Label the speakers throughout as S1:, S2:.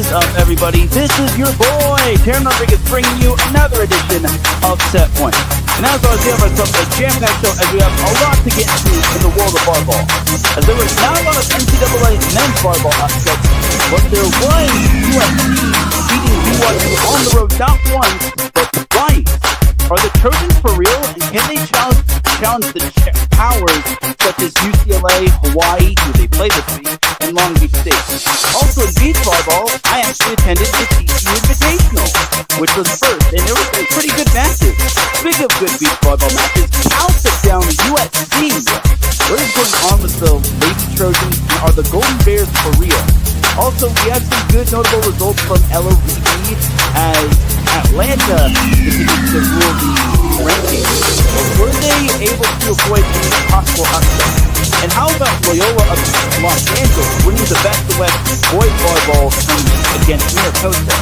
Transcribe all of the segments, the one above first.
S1: is up, everybody? This is your boy, Teran Rodriguez, bringing you another edition of Set Point. And as always, we have ourselves a jam-packed show as we have a lot to get into in the world of volleyball. As there was not a lot of NCAA men's volleyball upsets, but there was USC beating BYU on the road, not once, but twice. Are the Trojans for real, and can they challenge the powers such as UCLA, Hawaii, who they play this week, and Long Beach State? Also in beach volleyball, I actually attended the TCU Invitational, which was first, and there were some pretty good matches. Speaking of good beach volleyball matches, Cal took down USC. What is going on with the Lady Trojans, and are the Golden Bears for real? Also, we had some good notable results from LOVE as Atlanta continues to rule the rankings. Were they able to avoid any possible upset? And how about Loyola of Los Angeles winning the Best of West boys volleyball tournament against Minnesota?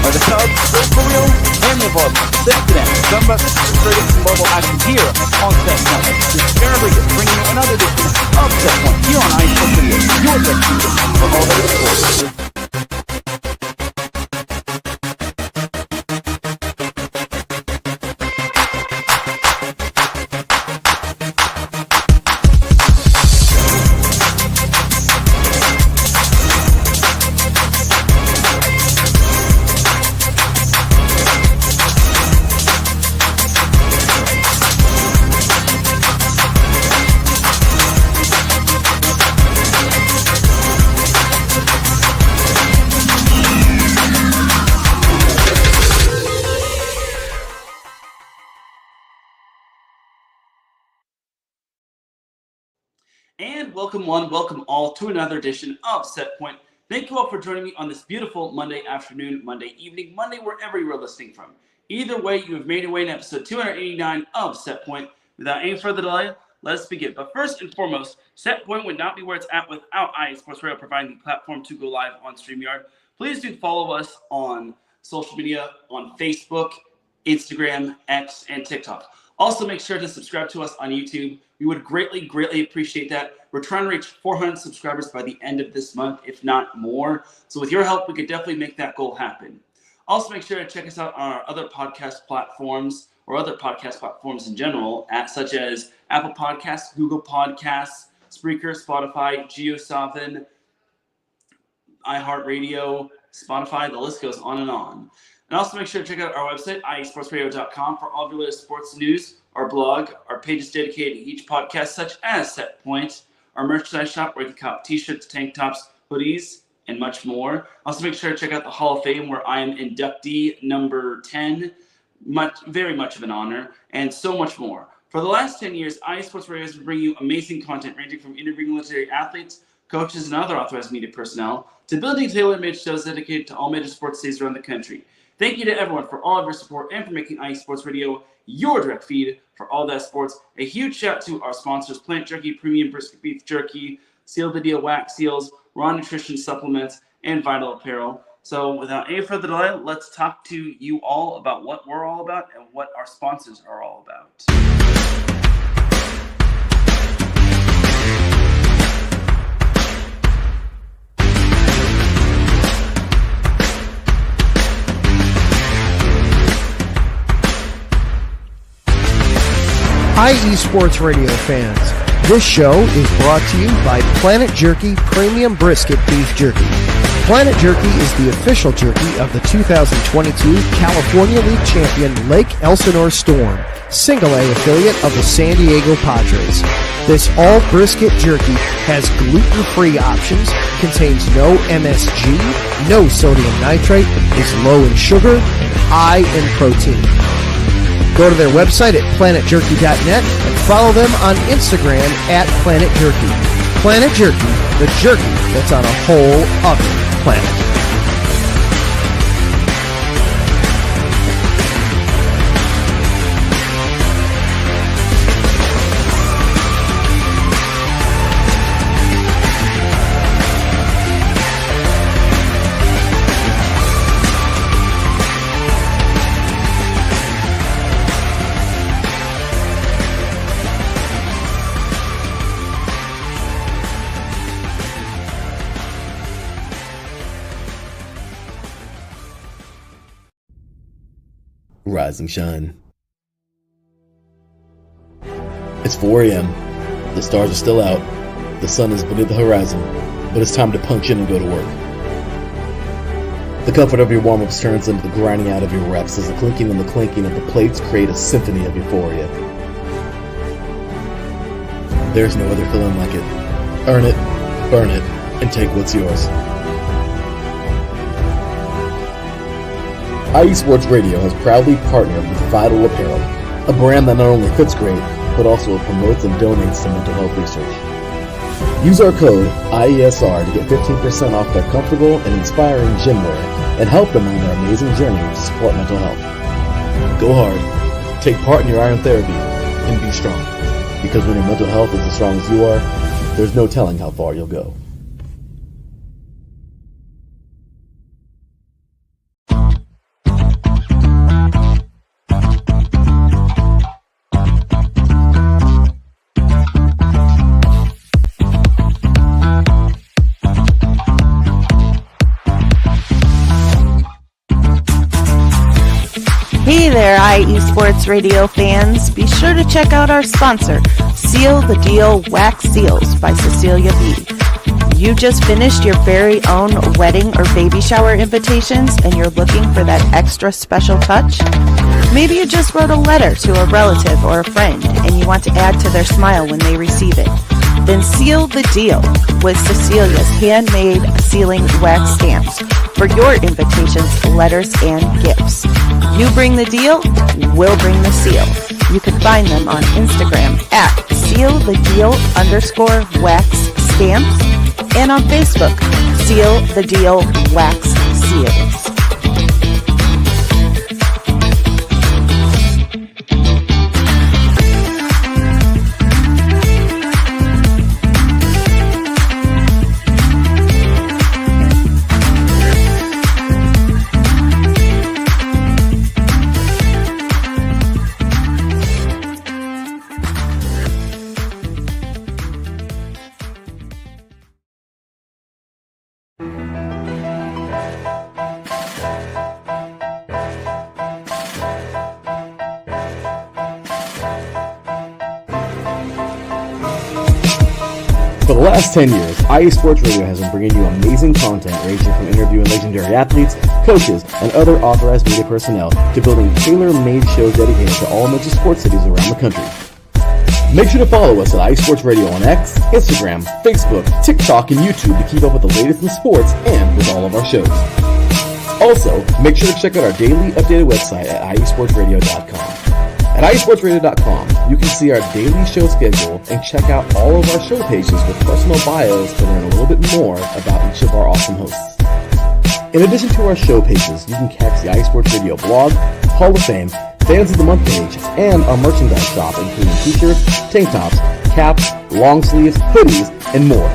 S1: Are the Cubs still for real? And the volleyball. Thanks to them. Some of us are some volleyball action here on Set Point. This is Teran Rodriguez bringing you another edition of Set Point here on iSports Radio. Your destination for all that is sports. And welcome one, welcome all to another edition of Set Point. Thank you all for joining me on this beautiful Monday afternoon, Monday evening, Monday wherever you are listening from. Either way, you have made your way to episode 289 of Set Point. Without any further delay, let us begin. But first and foremost, Set Point would not be where it's at without iSports Radio providing the platform to go live on StreamYard. Please do follow us on social media, on Facebook, Instagram, X, and TikTok. Also, make sure to subscribe to us on YouTube. We would greatly, greatly appreciate that. We're trying to reach 400 subscribers by the end of this month, if not more. So with your help, we could definitely make that goal happen. Also, make sure to check us out on our other podcast platforms or other podcast platforms in general, such as Apple Podcasts, Google Podcasts, Spreaker, Spotify, JioSaavn, iHeartRadio, Spotify. The list goes on and on. And also make sure to check out our website, iesportsradio.com, for all of your latest sports news, our blog, our pages dedicated to each podcast, such as Set Point, our merchandise shop where you can cop t-shirts, tank tops, hoodies, and much more. Also make sure to check out the Hall of Fame where I am inductee number 10. Very much of an honor, and so much more. For the last 10 years, iSports Radio has been bringing you amazing content ranging from interviewing legendary athletes, coaches, and other authorized media personnel to building tailor-made shows dedicated to all major sports cities around the country. Thank you to everyone for all of your support and for making iSports Radio your direct feed for all that sports. A huge shout to our sponsors, Plant Jerky, Premium Brisket Beef Jerky, Seal Video Wax Seals, Raw Nutrition Supplements, and Vital Apparel. So without any further delay, let's talk to you all about what we're all about and what our sponsors are all about.
S2: Hi, eSports Radio fans. This show is brought to you by Planet Jerky Premium Brisket Beef Jerky. Planet Jerky is the official jerky of the 2022 California League champion Lake Elsinore Storm, Single A affiliate of the San Diego Padres. This all brisket jerky has gluten-free options, contains no MSG, no sodium nitrate, is low in sugar, high in protein. Go to their website at planetjerky.net and follow them on Instagram at Planet Jerky. Planet Jerky, the jerky that's on a whole other planet.
S3: rising shine. It's 4 a.m. The stars are still out. The sun is beneath the horizon, but it's time to punch in and go to work. The comfort of your warm-ups turns into the grinding out of your reps as the clinking and the clanking of the plates create a symphony of euphoria. There's no other feeling like it. Earn it, burn it, and take what's yours. IE Sports Radio has proudly partnered with Vital Apparel, a brand that not only fits great, but also promotes and donates to mental health research. Use our code IESR to get 15% off their comfortable and inspiring gym wear and help them on their amazing journey to support mental health. Go hard, take part in your iron therapy, and be strong. Because when your mental health is as strong as you are, there's no telling how far you'll go.
S4: Hey there, IE Sports Radio fans. Be sure to check out our sponsor, Seal the Deal Wax Seals by Cecilia B. You just finished your very own wedding or baby shower invitations and you're looking for that extra special touch? Maybe you just wrote a letter to a relative or a friend and you want to add to their smile when they receive it. Then seal the deal with Cecilia's handmade sealing wax stamps for your invitations, letters, and gifts. You bring the deal, we'll bring the seal. You can find them on Instagram at sealthedeal_wax stamps and on Facebook, Seal the Deal Wax Seals.
S3: For the last 10 years, IE Sports Radio has been bringing you amazing content ranging from interviewing legendary athletes, coaches, and other authorized media personnel to building tailor-made shows dedicated to all major sports cities around the country. Make sure to follow us at IE Sports Radio on X, Instagram, Facebook, TikTok, and YouTube to keep up with the latest in sports and with all of our shows. Also, make sure to check out our daily updated website at iesportsradio.com. At iesportsradio.com, you can see our daily show schedule and check out all of our show pages with personal bios to learn a little bit more about each of our awesome hosts. In addition to our show pages, you can catch the IE Sports Radio blog, Hall of Fame, Fans of the Month page, and our merchandise shop including t-shirts, tank tops, caps, long sleeves, hoodies, and more.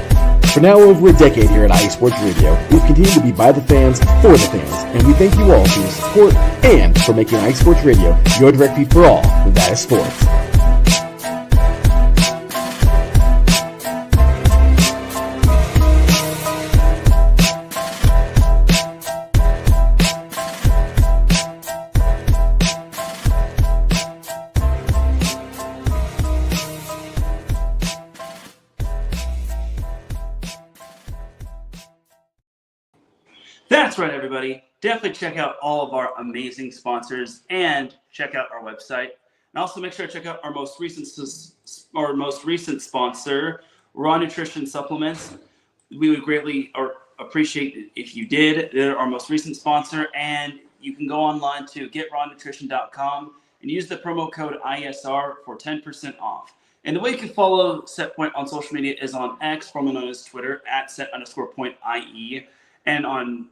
S3: For now over a decade here at IE Sports Radio, we've continued to be by the fans, for the fans, and we thank you all for your support and for making IE Sports Radio your direct feed for all that is sports.
S1: That's right, everybody. Definitely check out all of our amazing sponsors and check out our website. And also make sure to check out our most recent sponsor, Raw Nutrition Supplements. We would greatly appreciate it if you did. They're our most recent sponsor, and you can go online to getrawnutrition.com and use the promo code ISR for 10% off. And the way you can follow SetPoint on social media is on X, formerly known as Twitter, at set_point IE. And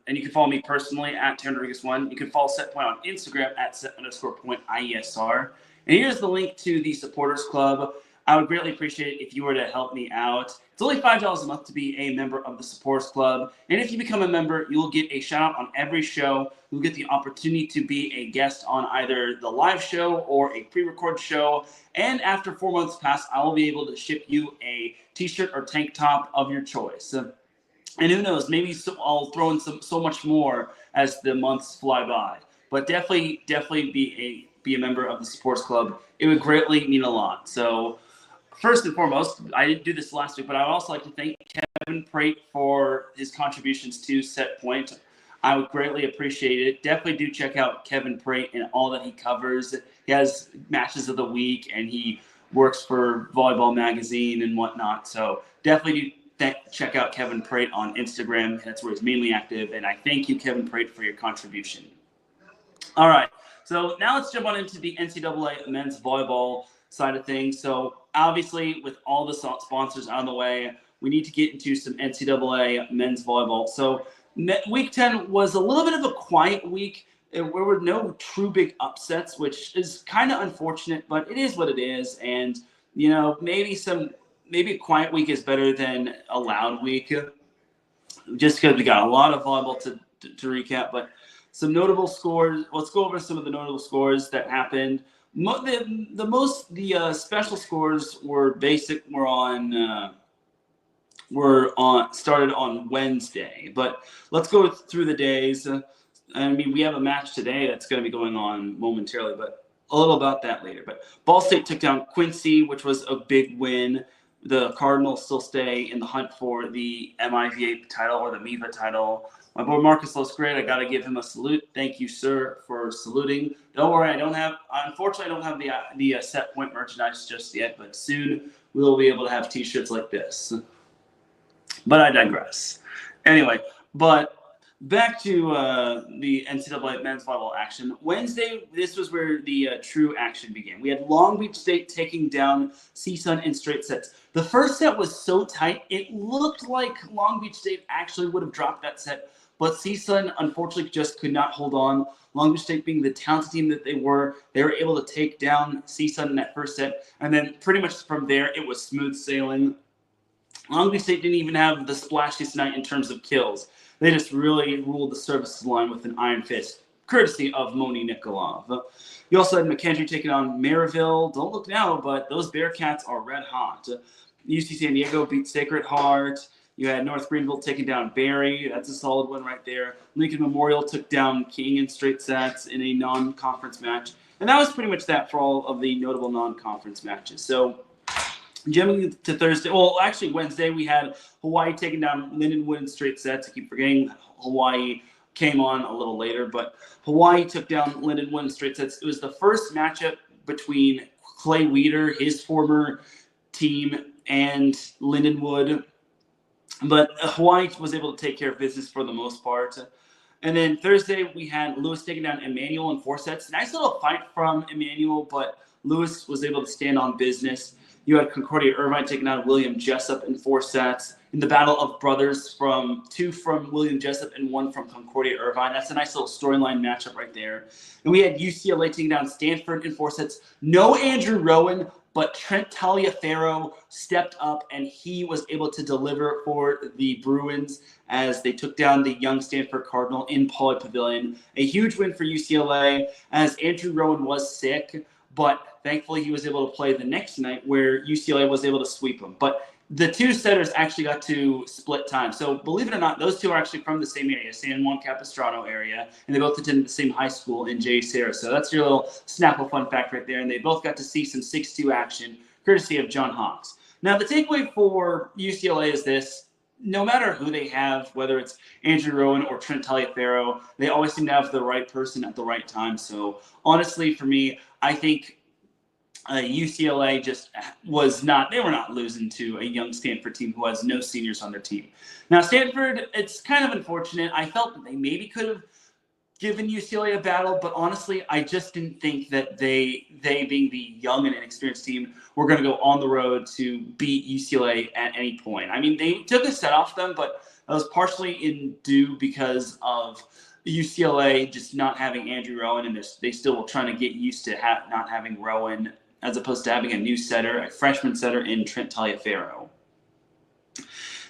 S1: you can follow me personally at Teran Rodriguez 1. You can follow SetPoint on Instagram at set_point IESR. And here's the link to the Supporters Club. I would greatly appreciate it if you were to help me out. It's only $5 a month to be a member of the Supporters Club. And if you become a member, you'll get a shout out on every show. You'll get the opportunity to be a guest on either the live show or a pre-recorded show. And after 4 months pass, I will be able to ship you a t-shirt or tank top of your choice. And who knows, maybe I'll throw in so much more as the months fly by. but definitely be a member of the sports club. It would greatly mean a lot. So first and foremost, I didn't do this last week, but I would also like to thank Kevin Prate for his contributions to Set Point. I would greatly appreciate it. Definitely do check out Kevin Prate and all that he covers. He has matches of the week, and he works for Volleyball Magazine and whatnot. So definitely do check out Kevin Prate on Instagram. That's where he's mainly active. And I thank you, Kevin Prate, for your contribution. All right. So now let's jump on into the NCAA men's volleyball side of things. So obviously, with all the sponsors out of the way, we need to get into some NCAA men's volleyball. So week 10 was a little bit of a quiet week. There were no true big upsets, which is kind of unfortunate, but it is what it is. And, you know, maybe a quiet week is better than a loud week, just because we got a lot of volleyball to recap. But some notable scores. Let's go over some of the notable scores that happened. The special scores started on Wednesday, but let's go through the days. I mean, we have a match today that's going to be going on momentarily, but a little about that later. But Ball State took down Quincy, which was a big win. The Cardinals still stay in the hunt for the MIVA title or the MIVA title. My boy Marcus looks great. I got to give him a salute. Thank you, sir, for saluting. Don't worry, unfortunately, I don't have the Set Point merchandise just yet, but soon we'll be able to have T-shirts like this. But I digress. Anyway, but back to the NCAA men's volleyball action. Wednesday, this was where the true action began. We had Long Beach State taking down CSUN in straight sets. The first set was so tight, it looked like Long Beach State actually would have dropped that set, but CSUN unfortunately just could not hold on. Long Beach State being the talented team that they were able to take down CSUN in that first set, and then pretty much from there, it was smooth sailing. Long Beach State didn't even have the splashiest night in terms of kills. They just really ruled the services line with an iron fist, courtesy of Moni Nikolov. You also had McKendree taking on Maryville. Don't look now, but those Bearcats are red hot. UC San Diego beat Sacred Heart. You had North Greenville taking down Barry. That's a solid one right there. Lincoln Memorial took down King in straight sets in a non-conference match. And that was pretty much that for all of the notable non-conference matches. So jumping to Thursday, well, actually Wednesday, we had Hawaii taking down Lindenwood in straight sets. I keep forgetting Hawaii came on a little later, but Hawaii took down Lindenwood in straight sets. It was the first matchup between Clay Weeder, his former team, and Lindenwood. But Hawaii was able to take care of business for the most part. And then Thursday, we had Lewis taking down Emmanuel in 4 sets. Nice little fight from Emmanuel, but Lewis was able to stand on business. You had Concordia Irvine taking out William Jessup in 4 sets. In the battle of brothers, 2 from William Jessup and 1 from Concordia Irvine. That's a nice little storyline matchup right there. And we had UCLA taking down Stanford in 4 sets. No Andrew Rowan, but Trent Taliaferro stepped up, and he was able to deliver for the Bruins as they took down the young Stanford Cardinal in Pauley Pavilion. A huge win for UCLA, as Andrew Rowan was sick, but thankfully he was able to play the next night where UCLA was able to sweep him. But the 2 setters actually got to split time. So believe it or not, those 2 are actually from the same area, San Juan Capistrano area, and they both attended the same high school in J. Sarah. So that's your little Snapple fun fact right there. And they both got to see some 6-2 action, courtesy of John Hawks. Now, the takeaway for UCLA is this. No matter who they have, whether it's Andrew Rowan or Trent Taliaferro, they always seem to have the right person at the right time. So honestly, for me, I think UCLA just they were not losing to a young Stanford team who has no seniors on their team. Now, Stanford, it's kind of unfortunate. I felt that they maybe could have given UCLA a battle, but honestly, I just didn't think that they being the young and inexperienced team, were going to go on the road to beat UCLA at any point. I mean, they took a set off them, but that was partially due because of UCLA just not having Andrew Rowan, and they still were trying to get used to not having Rowan, as opposed to having a new setter, a freshman setter in Trent Taliaferro.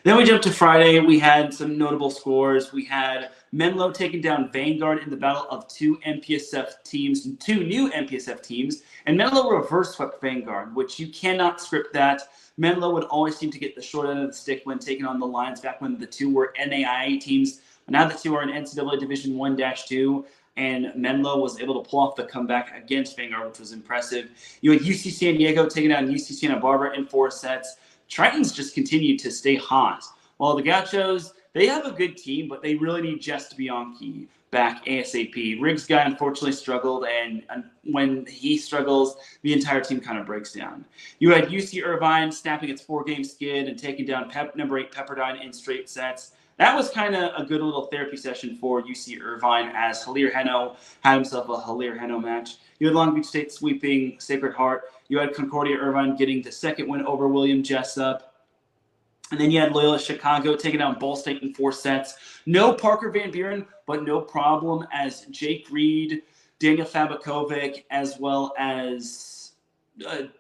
S1: Then we jumped to Friday. We had some notable scores. We had Menlo taking down Vanguard in the battle of 2 MPSF teams, 2 new MPSF teams, and Menlo reverse swept Vanguard, which you cannot script that. Menlo would always seem to get the short end of the stick when taking on the Lions back when the 2 were NAIA teams. Now the 2 are in NCAA Division 1-2.
S5: and Menlo was able to pull off the comeback against Vanguard, which was impressive. You had UC San Diego taking down UC Santa Barbara in 4 sets. Tritons just continued to stay hot. While the Gauchos, they have a good team, but they really need Jess Bianchi back ASAP. Riggs guy unfortunately struggled, and when he struggles, the entire team kind of breaks down. You had UC Irvine snapping its 4-game skid and taking down number 8 Pepperdine in straight sets. That was kind of a good little therapy session for UC Irvine, as Hilaire Heno had himself a Hilaire Heno match. You had Long Beach State sweeping Sacred Heart. You had Concordia Irvine getting the 2nd win over William Jessup. And then you had Loyola Chicago taking down Ball State in 4 sets. No Parker Van Buren, but no problem, as Jake Reed, Daniel Fabakovic, as well as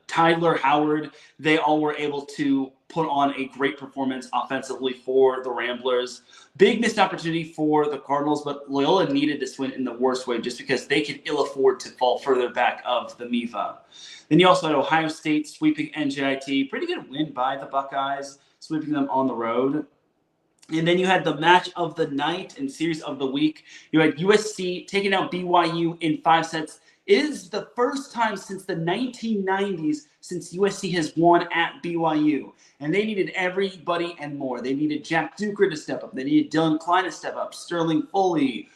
S5: Tyler Howard, they all were able to put on a great performance offensively for the Ramblers. Big missed opportunity for the Cardinals, but Loyola needed this win in the worst way just because they could ill afford to fall further back of the MIVA. Then you also had Ohio State sweeping NJIT. Pretty good win by the Buckeyes, sweeping them on the road. And then you had the match of the night and series of the week. You had USC taking down BYU in 5 sets. It is the first time since the 1990s since USC has won at BYU. And they needed everybody and more. They needed Jack Duker to step up. They needed Dylan Klein to step up, Sterling Foley,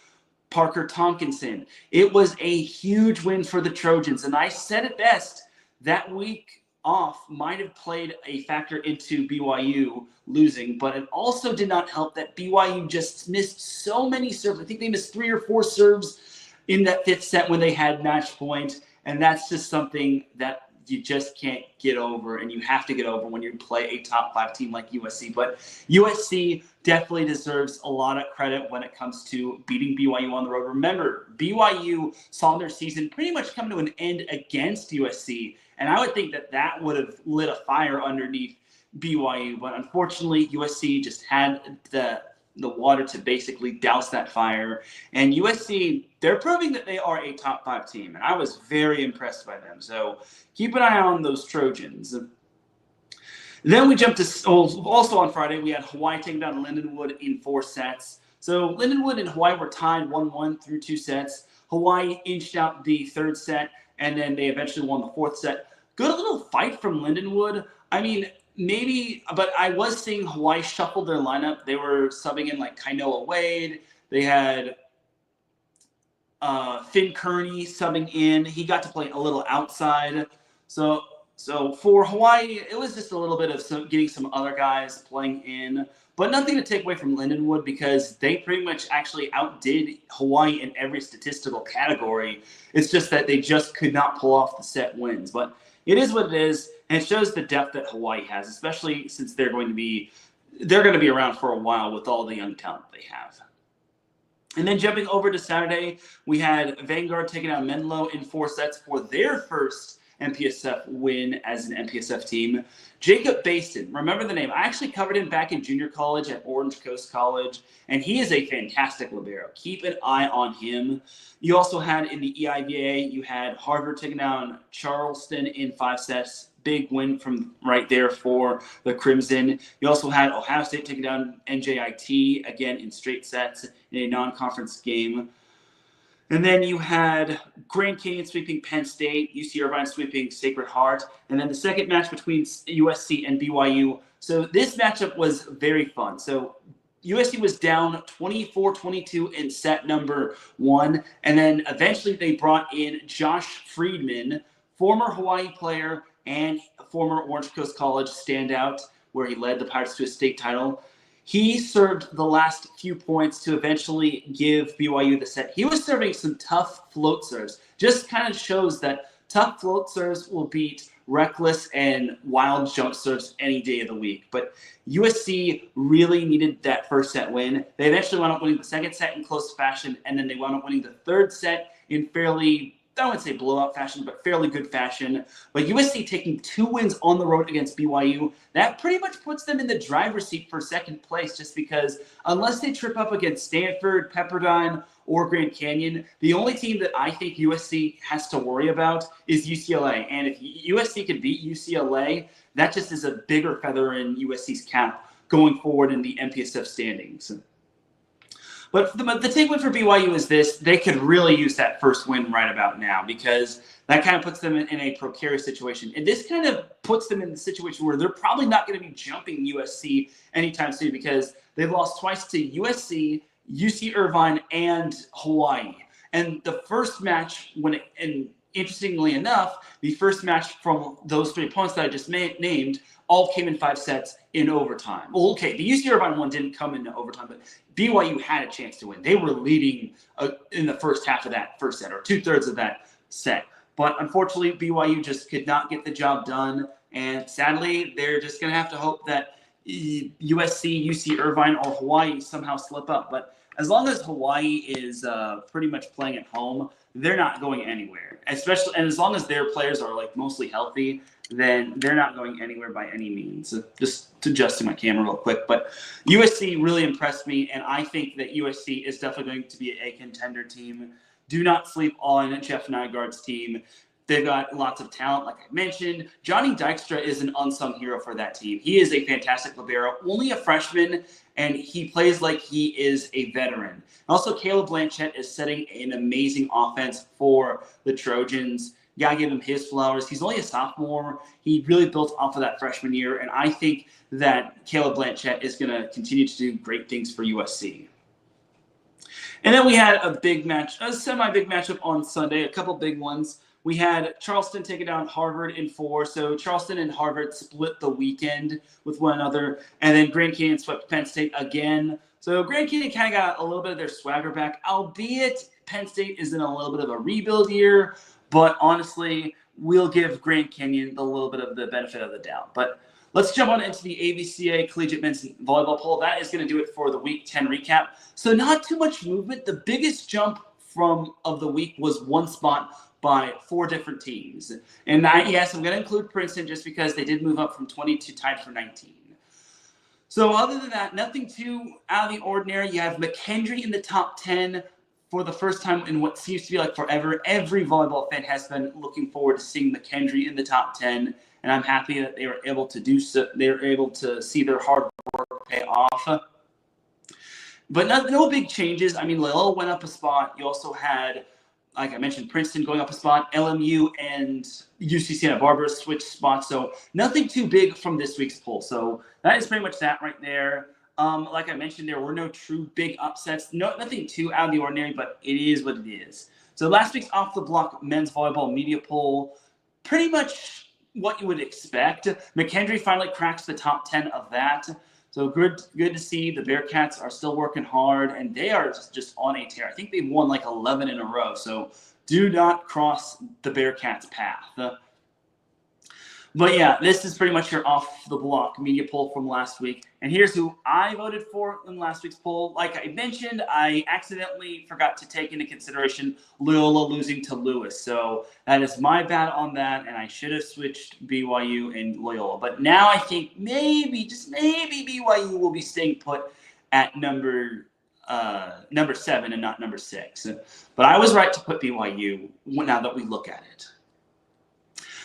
S5: Parker Tonkinson. It was a huge win for the Trojans. And I said it best, that week off might have played a factor into BYU losing, but it also did not help that BYU just missed so many serves. I think they missed 3 or 4 serves in that 5th set when they had match point, and that's just something that you just can't get over, and you have to get over when you play a top 5 team like USC. But USC definitely deserves a lot of credit when it comes to beating BYU on the road. Remember, BYU saw their season pretty much come to an end against USC, and I would think that that would have lit a fire underneath BYU. But unfortunately, USC just had the water to basically douse that fire. And USC, they're proving that they are a top 5 team, and I was very impressed by them. So keep an eye on those Trojans. Then we jumped to, also on Friday, we had Hawaii taking down Lindenwood in 4 sets. So Lindenwood and Hawaii were tied 1-1 through 2 sets. Hawaii inched out the 3rd set, and then they eventually won the 4th set. Good little fight from Lindenwood. I mean, maybe, but I was seeing Hawaii shuffle their lineup. They were subbing in like Kainoa Wade. They had Finn Kearney subbing in. He got to play a little outside. So for Hawaii, it was just a little bit of getting some other guys playing in, but nothing to take away from Lindenwood because they pretty much actually outdid Hawaii in every statistical category. It's just that they just could not pull off the set wins. But it is what it is, and it shows the depth that Hawaii has, especially since they're going to be around for a while with all the young talent they have. And then jumping over to Saturday, we had Vanguard taking out Menlo in 4 sets for their first MPSF win as an MPSF team. Jacob Baston, remember the name. I actually covered him back in junior college at Orange Coast College, and he is a fantastic libero. Keep an eye on him. You also had in the EIVA, you had Harvard taking down Charleston in 5 sets. Big win from right there for the Crimson. You also had Ohio State taking down NJIT, again in straight sets in a non-conference game. And then you had Grand Canyon sweeping Penn State, UC Irvine sweeping Sacred Heart, and then the second match between USC and BYU. So this matchup was very fun. So USC was down 24-22 in set number 1, and then eventually they brought in Josh Friedman, former Hawaii player and former Orange Coast College standout, where he led the Pirates to a state title. He served the last few points to eventually give BYU the set. He was serving some tough float serves. Just kind of shows that tough float serves will beat reckless and wild jump serves any day of the week. But USC really needed that first set win. They eventually wound up winning the second set in close fashion, and then they wound up winning the third set in fairly, I wouldn't say blowout fashion, but fairly good fashion. But USC taking 2 wins on the road against BYU, that pretty much puts them in the driver's seat for second place, just because unless they trip up against Stanford, Pepperdine, or Grand Canyon, the only team that I think USC has to worry about is UCLA. And if USC can beat UCLA, that just is a bigger feather in USC's cap going forward in the MPSF standings. But the takeaway for BYU is this: they could really use that first win right about now, because that kind of puts them in a precarious situation. And this kind of puts them in the situation where they're probably not going to be jumping USC anytime soon, because they've lost twice to USC, UC Irvine, and Hawaii. And the first match, and interestingly enough, the first match from those 3 opponents that I just named all came in 5 sets in overtime. Well, okay, the UC Irvine one didn't come into overtime, but BYU had a chance to win. They were leading in the first half of that first set, or 2/3 of that set. But unfortunately, BYU just could not get the job done. And sadly, they're just going to have to hope that USC, UC Irvine, or Hawaii somehow slip up. But as long as Hawaii is pretty much playing at home, they're not going anywhere. Especially, and as long as their players are like mostly healthy, then they're not going anywhere by any means. So just adjusting my camera real quick. But USC really impressed me, and I think that USC is definitely going to be a contender team. Do not sleep on Jeff Nygaard's team. They've got lots of talent, like I mentioned. Johnny Dykstra is an unsung hero for that team. He is a fantastic libero, only a freshman, and he plays like he is a veteran. Also, Caleb Blanchett is setting an amazing offense for the Trojans. You gotta give him his flowers. He's only a sophomore. He really built off of that freshman year, and I think that Caleb Blanchett is going to continue to do great things for USC. And then we had a semi-big matchup on Sunday, a couple big ones. We had Charleston taking down Harvard in 4. So Charleston and Harvard split the weekend with one another. And then Grand Canyon swept Penn State again. So Grand Canyon kind of got a little bit of their swagger back, albeit Penn State is in a little bit of a rebuild year. But honestly, we'll give Grand Canyon a little bit of the benefit of the doubt. But let's jump on into the AVCA Collegiate Men's Volleyball poll. That is going to do it for the Week 10 recap. So not too much movement. The biggest jump of the week was one spot by 4 different teams. And yes, I'm going to include Princeton just because they did move up from 20 to tied for 19. So other than that, nothing too out of the ordinary. You have McKendree in the top 10 for the first time in what seems to be like forever. Every volleyball fan has been looking forward to seeing McKendree in the top 10. And I'm happy that they were able to do so. They were able to see their hard work pay off. But no big changes. I mean, Loyola went up a spot. You also had, like I mentioned, Princeton going up a spot. LMU and UC Santa Barbara switched spots. So nothing too big from this week's poll. So that is pretty much that right there. Like I mentioned, there were no true big upsets. Nothing too out of the ordinary, but it is what it is. So last week's Off the Block men's volleyball media poll, pretty much what you would expect. McKendree finally cracks the top 10 of that. So good to see. The Bearcats are still working hard, and they are just on a tear. I think they've won like 11 in a row. So do not cross the Bearcats' path. But yeah, this is pretty much your off-the-block media poll from last week. And here's who I voted for in last week's poll. Like I mentioned, I accidentally forgot to take into consideration Loyola losing to Lewis. So that is my bad on that, and I should have switched BYU and Loyola. But now I think maybe, just maybe, BYU will be staying put at number 7 and not number 6. But I was right to put BYU now that we look at it.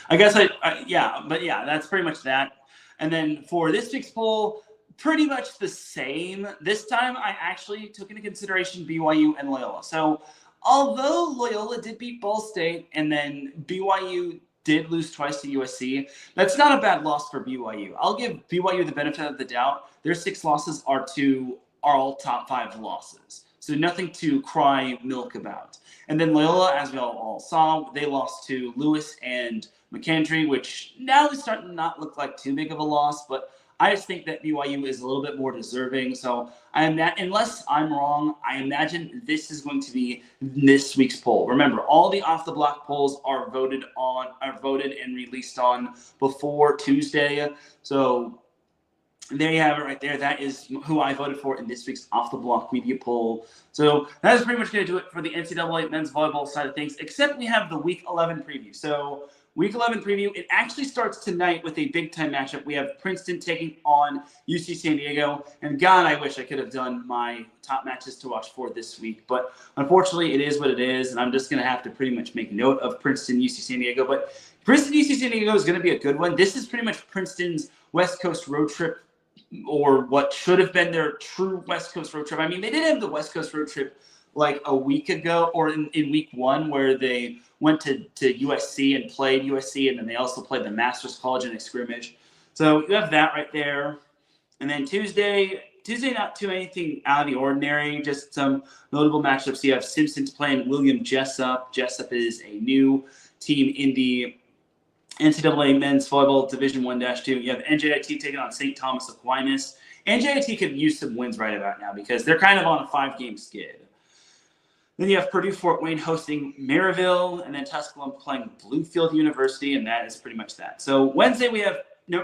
S5: I guess that's pretty much that. And then for this week's poll, pretty much the same. This time I actually took into consideration BYU and Loyola. So although Loyola did beat Ball State and then BYU did lose twice to USC, that's not a bad loss for BYU. I'll give BYU the benefit of the doubt. Their 6 losses are all top 5 losses. So nothing to cry milk about. And then Loyola, as we all saw, they lost to Lewis and McKendree, which now is starting to not look like too big of a loss, but I just think that BYU is a little bit more deserving. So unless I'm wrong, I imagine this is going to be this week's poll. Remember, all the off-the-block polls are voted and released on before Tuesday. So there you have it right there. That is who I voted for in this week's Off the Block media poll. So that is pretty much going to do it for the NCAA men's volleyball side of things, except we have the Week 11 preview. So Week 11 preview, it actually starts tonight with a big-time matchup. We have Princeton taking on UC San Diego. And God, I wish I could have done my top matches to watch for this week. But unfortunately, it is what it is, and I'm just going to have to pretty much make note of Princeton, UC San Diego. But Princeton, UC San Diego is going to be a good one. This is pretty much Princeton's West Coast road trip or what should have been their true West Coast road trip. I mean, they did have the West Coast road trip like a week ago, or in week 1, where they went to USC and played USC, and then they also played the Masters College in a scrimmage. So you have that right there. And then Tuesday, not too anything out of the ordinary, just some notable matchups. You have Simpsons playing William Jessup. Jessup is a new team in the NCAA Men's Volleyball Division 1-2. You have NJIT taking on St. Thomas Aquinas. NJIT could use some wins right about now because they're kind of on a 5-game skid. Then you have Purdue Fort Wayne hosting Maryville, and then Tusculum playing Bluefield University, and that is pretty much that. So Wednesday we have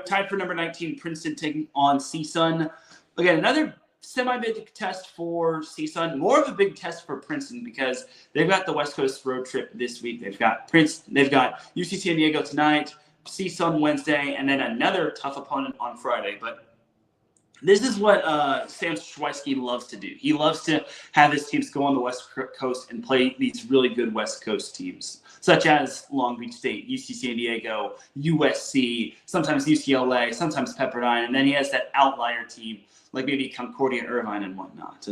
S5: tied for number 19 Princeton taking on CSUN. Again, another semi-big test for CSUN, more of a big test for Princeton because they've got the West Coast road trip this week. They've got UC San Diego tonight, CSUN Wednesday, and then another tough opponent on Friday. But this is what Sam Schweisky loves to do. He loves to have his teams go on the West Coast and play these really good West Coast teams, such as Long Beach State, UC San Diego, USC, sometimes UCLA, sometimes Pepperdine, and then he has that outlier team like maybe Concordia, Irvine, and whatnot.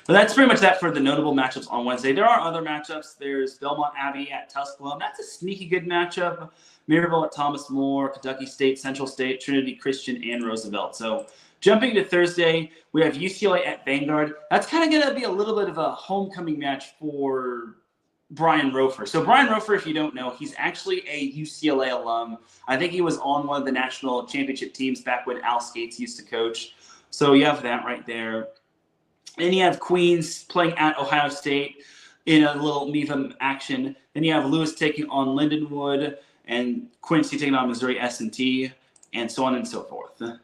S5: But that's pretty much that for the notable matchups on Wednesday. There are other matchups. There's Belmont Abbey at Tusculum. That's a sneaky good matchup. Maryville at Thomas More, Kentucky State, Central State, Trinity Christian, and Roosevelt. So jumping to Thursday, we have UCLA at Vanguard. That's kind of going to be a little bit of a homecoming match for Brian Rofer. So Brian Rofer, if you don't know, he's actually a UCLA alum. I think he was on one of the national championship teams back when Al Skates used to coach. So you have that right there. Then you have Queens playing at Ohio State in a little MEVA action. Then you have Lewis taking on Lindenwood and Quincy taking on Missouri S&T, and so on and so forth. Then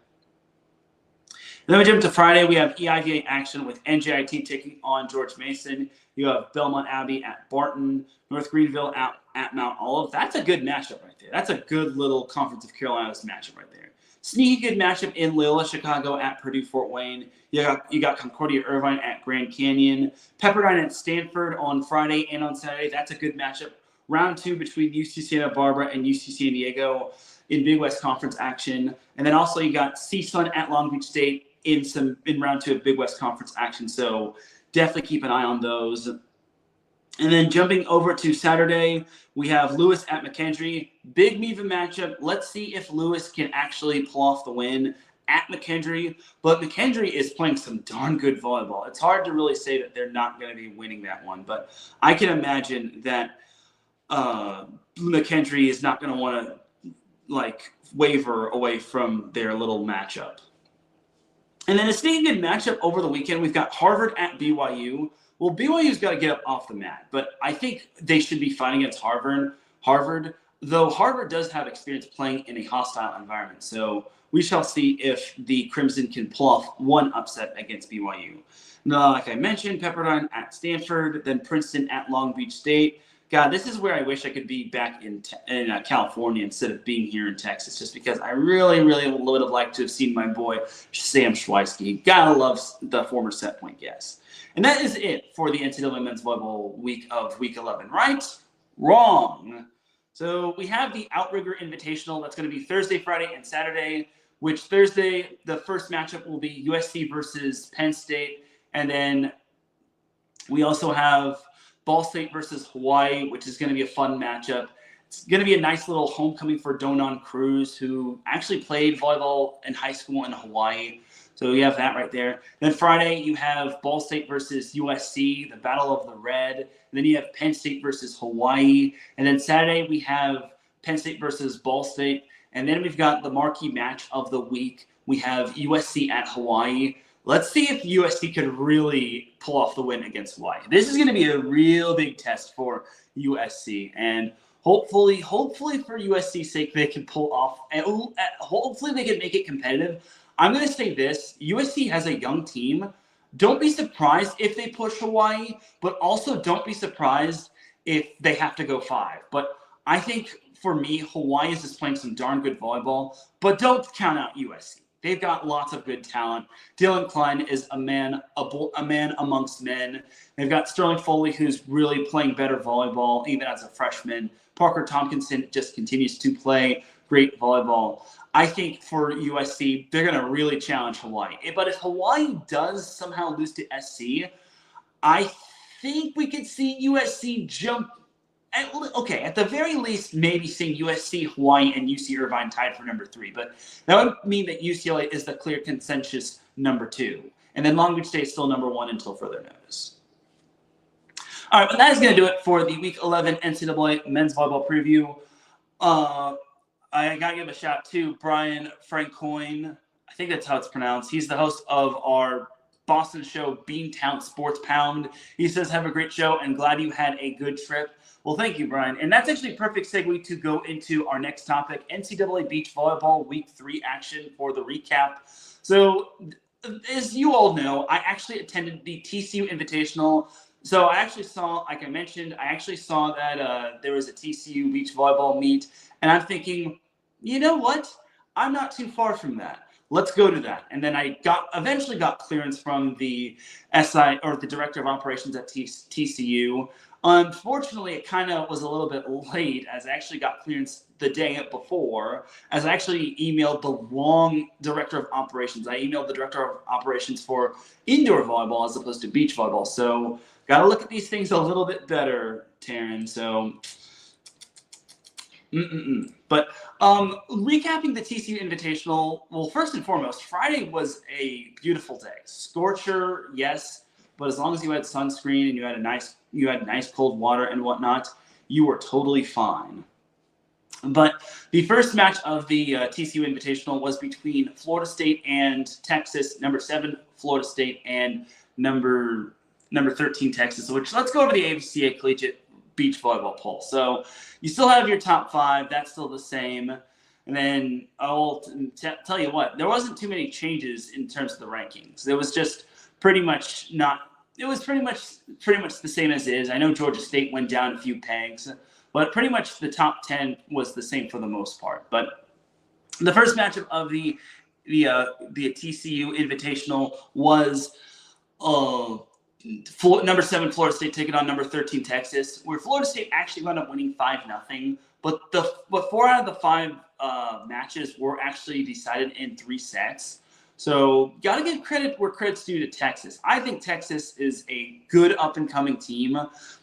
S5: we jump to Friday. We have EIVA action with NJIT taking on George Mason. You have Belmont Abbey at Barton, North Greenville at Mount Olive. That's a good matchup right there. That's a good little Conference of Carolinas matchup right there. Sneaky good matchup in Loyola Chicago at Purdue Fort Wayne. You got Concordia Irvine at Grand Canyon. Pepperdine at Stanford on Friday and on Saturday. That's a good matchup. Round 2 between UC Santa Barbara and UC San Diego in Big West Conference action. And then also you got CSUN at Long Beach State in round 2 of Big West Conference action. So definitely keep an eye on those. And then jumping over to Saturday, we have Lewis at McKendree. Big MEVA matchup. Let's see if Lewis can actually pull off the win at McKendree. But McKendree is playing some darn good volleyball. It's hard to really say that they're not going to be winning that one. But I can imagine that McKendree is not going to want to waver away from their little matchup. And then a sneaky good matchup over the weekend. We've got Harvard at BYU. Well, BYU's got to get up off the mat, but I think they should be fighting against Harvard, though Harvard does have experience playing in a hostile environment. So we shall see if the Crimson can pull off one upset against BYU. Now, like I mentioned, Pepperdine at Stanford, then Princeton at Long Beach State. God, this is where I wish I could be back in California instead of being here in Texas, just because I really, really would have liked to have seen my boy Sam Schweisky. Gotta love the former set point guest. And that is it for the NCAA Men's Volleyball week 11, right? Wrong. So we have the Outrigger Invitational. That's going to be Thursday, Friday, and Saturday, which Thursday, the first matchup will be USC versus Penn State. And then we also have Ball State versus Hawaii, which is going to be a fun matchup. It's going to be a nice little homecoming for Donan Cruz, who actually played volleyball in high school in Hawaii. So you have that right there. Then Friday, you have Ball State versus USC, the Battle of the Red. And then you have Penn State versus Hawaii. And then Saturday, we have Penn State versus Ball State. And then we've got the marquee match of the week. We have USC at Hawaii. Let's see if USC could really pull off the win against Hawaii. This is going to be a real big test for USC. And hopefully for USC's sake, they can pull off. And hopefully they can make it competitive. I'm going to say this. USC has a young team. Don't be surprised if they push Hawaii, but also don't be surprised if they have to go 5. But I think for me, Hawaii is just playing some darn good volleyball, but don't count out USC. They've got lots of good talent. Dylan Klein is a man amongst men. They've got Sterling Foley, who's really playing better volleyball, even as a freshman. Parker Tompkinson just continues to play great volleyball. I think for USC, they're going to really challenge Hawaii. But if Hawaii does somehow lose to SC, I think we could see USC jump. At the very least, maybe seeing USC, Hawaii, and UC Irvine tied for number 3. But that would mean that UCLA is the clear consensus number 2. And then Long Beach State is still number 1 until further notice. All right, but that is going to do it for the Week 11 NCAA men's volleyball preview. I got to give a shout to Brian Francoin. I think that's how it's pronounced. He's the host of our Boston show, Beantown Sports Pound. He says, have a great show and glad you had a good trip. Well, thank you, Brian. And that's actually a perfect segue to go into our next topic, NCAA Beach Volleyball Week 3 action for the recap. So, as you all know, I actually attended the TCU Invitational. So I actually saw, like I mentioned, that there was a TCU beach volleyball meet. And I'm thinking, you know what? I'm not too far from that. Let's go to that. And then I eventually got clearance from the SI or the director of operations at TCU. Unfortunately, it kind of was a little bit late as I actually got clearance the day before, as I actually emailed the wrong director of operations. I emailed the director of operations for indoor volleyball as opposed to beach volleyball. So got to look at these things a little bit better, Teran. So, But recapping the TCU Invitational, well, first and foremost, Friday was a beautiful day. Scorcher, yes, but as long as you had sunscreen and you had nice cold water and whatnot, you were totally fine. But the first match of the TCU Invitational was between Florida State and Texas, number 7 Florida State and number 13 Texas, which let's go over the AVCA Collegiate Beach Volleyball poll. So you still have your top 5. That's still the same. And then I'll tell you what, there wasn't too many changes in terms of the rankings. There was just pretty much pretty much the same as it is. I know Georgia State went down a few pegs, but pretty much the top 10 was the same for the most part. But the first matchup of the TCU Invitational was number 7 Florida State taking on number 13 Texas, where Florida State actually wound up winning 5-0. But 4 out of the 5 matches were actually decided in 3 sets. So got to give credit where credit's due to Texas. I think Texas is a good up-and-coming team.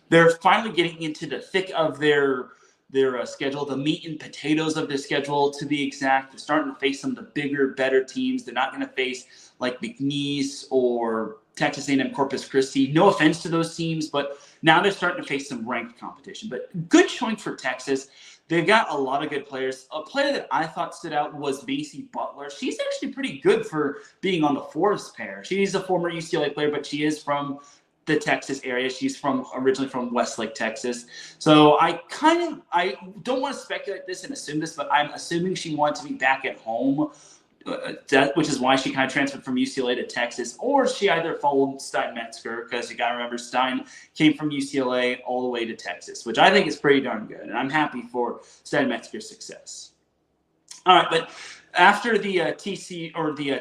S5: They're finally getting into the thick of their schedule, the meat and potatoes of their schedule, to be exact. They're starting to face some of the bigger, better teams. They're not going to face like McNeese or Texas A&M Corpus Christi. No offense to those teams, but now they're starting to face some ranked competition. But good showing for Texas. They've got a lot of good players. A player that I thought stood out was Macy Butler. She's actually pretty good for being on the Forest pair. She's a former UCLA player, but she is from the Texas area. She's originally from Westlake, Texas. So I don't want to speculate this and assume this, but I'm assuming she wants to be back at home, which is why she kind of transferred from UCLA to Texas, or she either followed Stein Metzger, because you got to remember Stein came from UCLA all the way to Texas, which I think is pretty darn good, and I'm happy for Stein Metzger's success. All right, but after the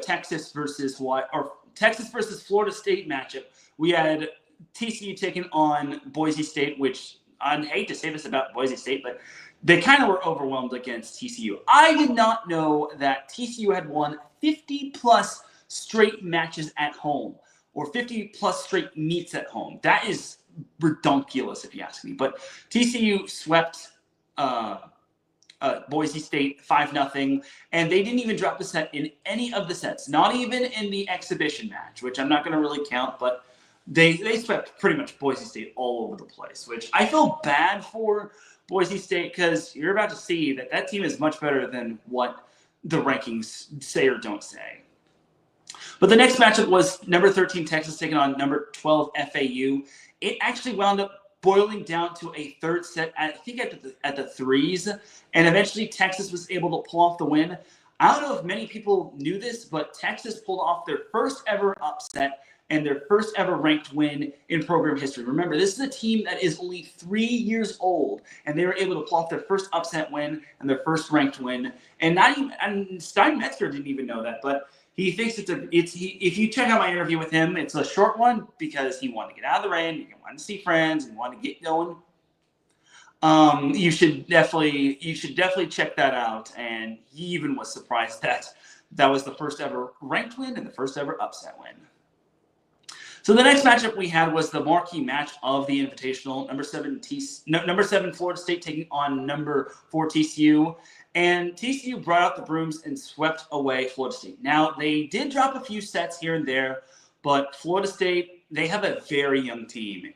S5: Texas versus Florida State matchup, we had TCU taking on Boise State, which I hate to say this about Boise State, but they kind of were overwhelmed against TCU. I did not know that TCU had won 50-plus straight matches at home, or 50-plus straight meets at home. That is redonkulous, if you ask me. But TCU swept Boise State 5-0, and they didn't even drop a set in any of the sets, not even in the exhibition match, which I'm not going to really count, but they swept pretty much Boise State all over the place, which I feel bad for Boise State, because you're about to see that team is much better than what the rankings say or don't say. But the next matchup was number 13 Texas taking on number 12 FAU. It actually wound up boiling down to a third set, I think at the threes, and eventually Texas was able to pull off the win. I don't know if many people knew this, but Texas pulled off their first ever upset and their first ever ranked win in program history. Remember, this is a team that is only 3 years old, and they were able to pull off their first upset win and their first ranked win. And Stein Metzger didn't even know that, but he thinks if you check out my interview with him, it's a short one because he wanted to get out of the rain, he wanted to see friends, and wanted to get going. You should definitely check that out. And he even was surprised that was the first ever ranked win and the first ever upset win. So the next matchup we had was the marquee match of the Invitational. Number 7 Florida State taking on number 4 TCU. And TCU brought out the brooms and swept away Florida State. Now, they did drop a few sets here and there, but Florida State, they have a very young team.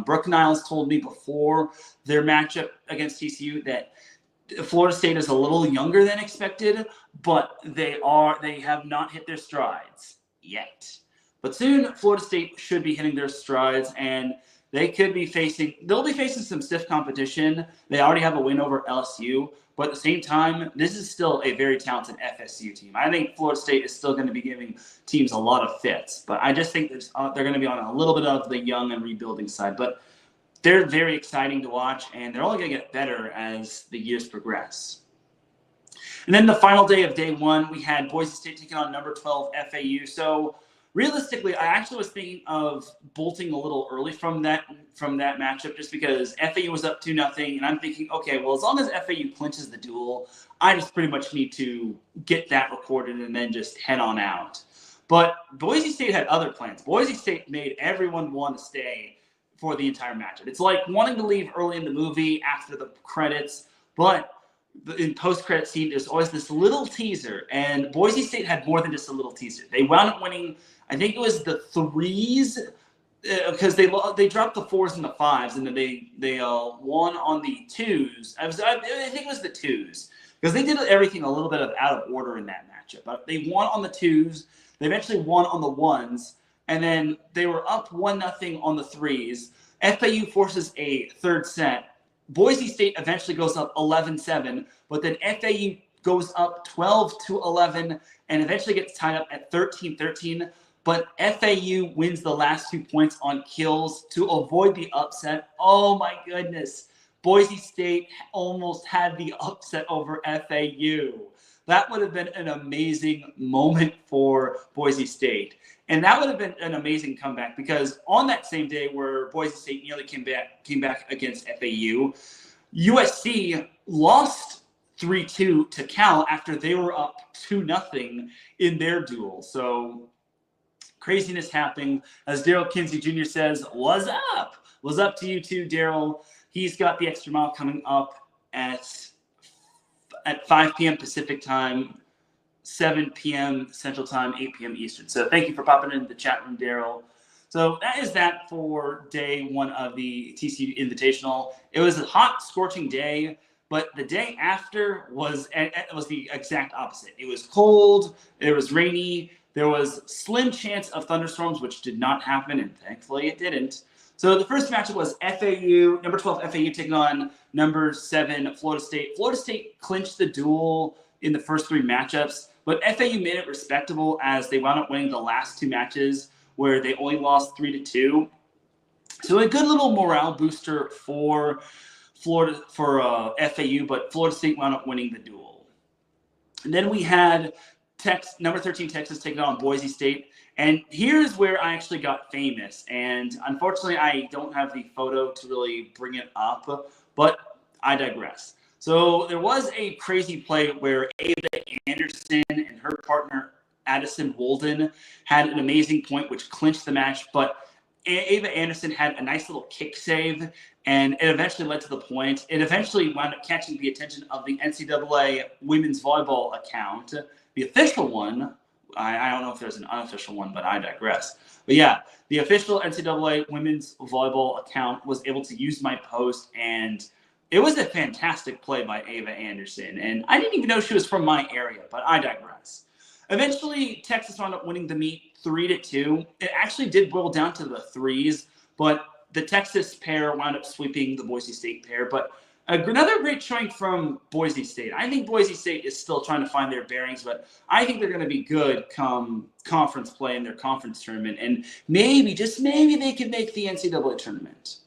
S5: Brooke Niles told me before their matchup against TCU that Florida State is a little younger than expected, but they have not hit their strides yet. But soon, Florida State should be hitting their strides, and they'll be facing some stiff competition. They already have a win over LSU, but at the same time, this is still a very talented FSU team. I think Florida State is still going to be giving teams a lot of fits, but I just think they're going to be on a little bit of the young and rebuilding side. But they're very exciting to watch, and they're only going to get better as the years progress. And then the final day of day one, we had Boise State taking on number 12 FAU. So realistically, I actually was thinking of bolting a little early from that matchup just because FAU was up 2-0, and I'm thinking, okay, well, as long as FAU clinches the duel, I just pretty much need to get that recorded and then just head on out. But Boise State had other plans. Boise State made everyone want to stay for the entire matchup. It's like wanting to leave early in the movie after the credits, but in post-credit scene, there's always this little teaser, and Boise State had more than just a little teaser. They wound up winning, I think it was the threes, because they dropped the 4s and the 5s, and then they won on the 2s. I think it was the 2s, because they did everything a little bit out of order in that matchup. But they won on the 2s. They eventually won on the 1s, and then they were up 1-0 on the 3s. FAU forces a third set. Boise State eventually goes up 11-7, but then FAU goes up 12-11 and eventually gets tied up at 13-13. But FAU wins the last 2 points on kills to avoid the upset. Oh my goodness. Boise State almost had the upset over FAU. That would have been an amazing moment for Boise State. And that would have been an amazing comeback because on that same day where Boise State nearly came back against FAU, USC lost 3-2 to Cal after they were up 2-0 in their duel. So craziness happening. As Daryl Kinsey Jr. says, what's up? What's up to you too, Daryl? He's got the extra mile coming up at 5 p.m. Pacific time, 7 p.m. Central Time, 8 p.m. Eastern. So thank you for popping into the chat room, Daryl. So that is that for day one of the TCU Invitational. It was a hot, scorching day, but the day after was the exact opposite. It was cold, it was rainy, there was slim chance of thunderstorms, which did not happen, and thankfully it didn't. So the first matchup was FAU, number 12 FAU taking on number 7 Florida State. Florida State clinched the duel in the first 3 matchups, but FAU made it respectable as they wound up winning the last 2 matches where they only lost 3-2. So a good little morale booster for FAU, but Florida State wound up winning the duel. And then we had number 13 Texas taking on Boise State. And here's where I actually got famous. And unfortunately, I don't have the photo to really bring it up, but I digress. So there was a crazy play where Ava Anderson and her partner, Addison Walden, had an amazing point which clinched the match. But Ava Anderson had a nice little kick save, and it eventually led to the point. It eventually wound up catching the attention of the NCAA women's volleyball account, the official one. I don't know if there's an unofficial one, but I digress. But yeah, the official NCAA women's volleyball account was able to use my post, and it was a fantastic play by Ava Anderson. And I didn't even know she was from my area, but I digress. Eventually, Texas wound up winning the meet 3-2. It actually did boil down to the 3s, but the Texas pair wound up sweeping the Boise State pair. But another great showing from Boise State. I think Boise State is still trying to find their bearings, but I think they're going to be good come conference play in their conference tournament. And maybe, just maybe, they can make the NCAA tournament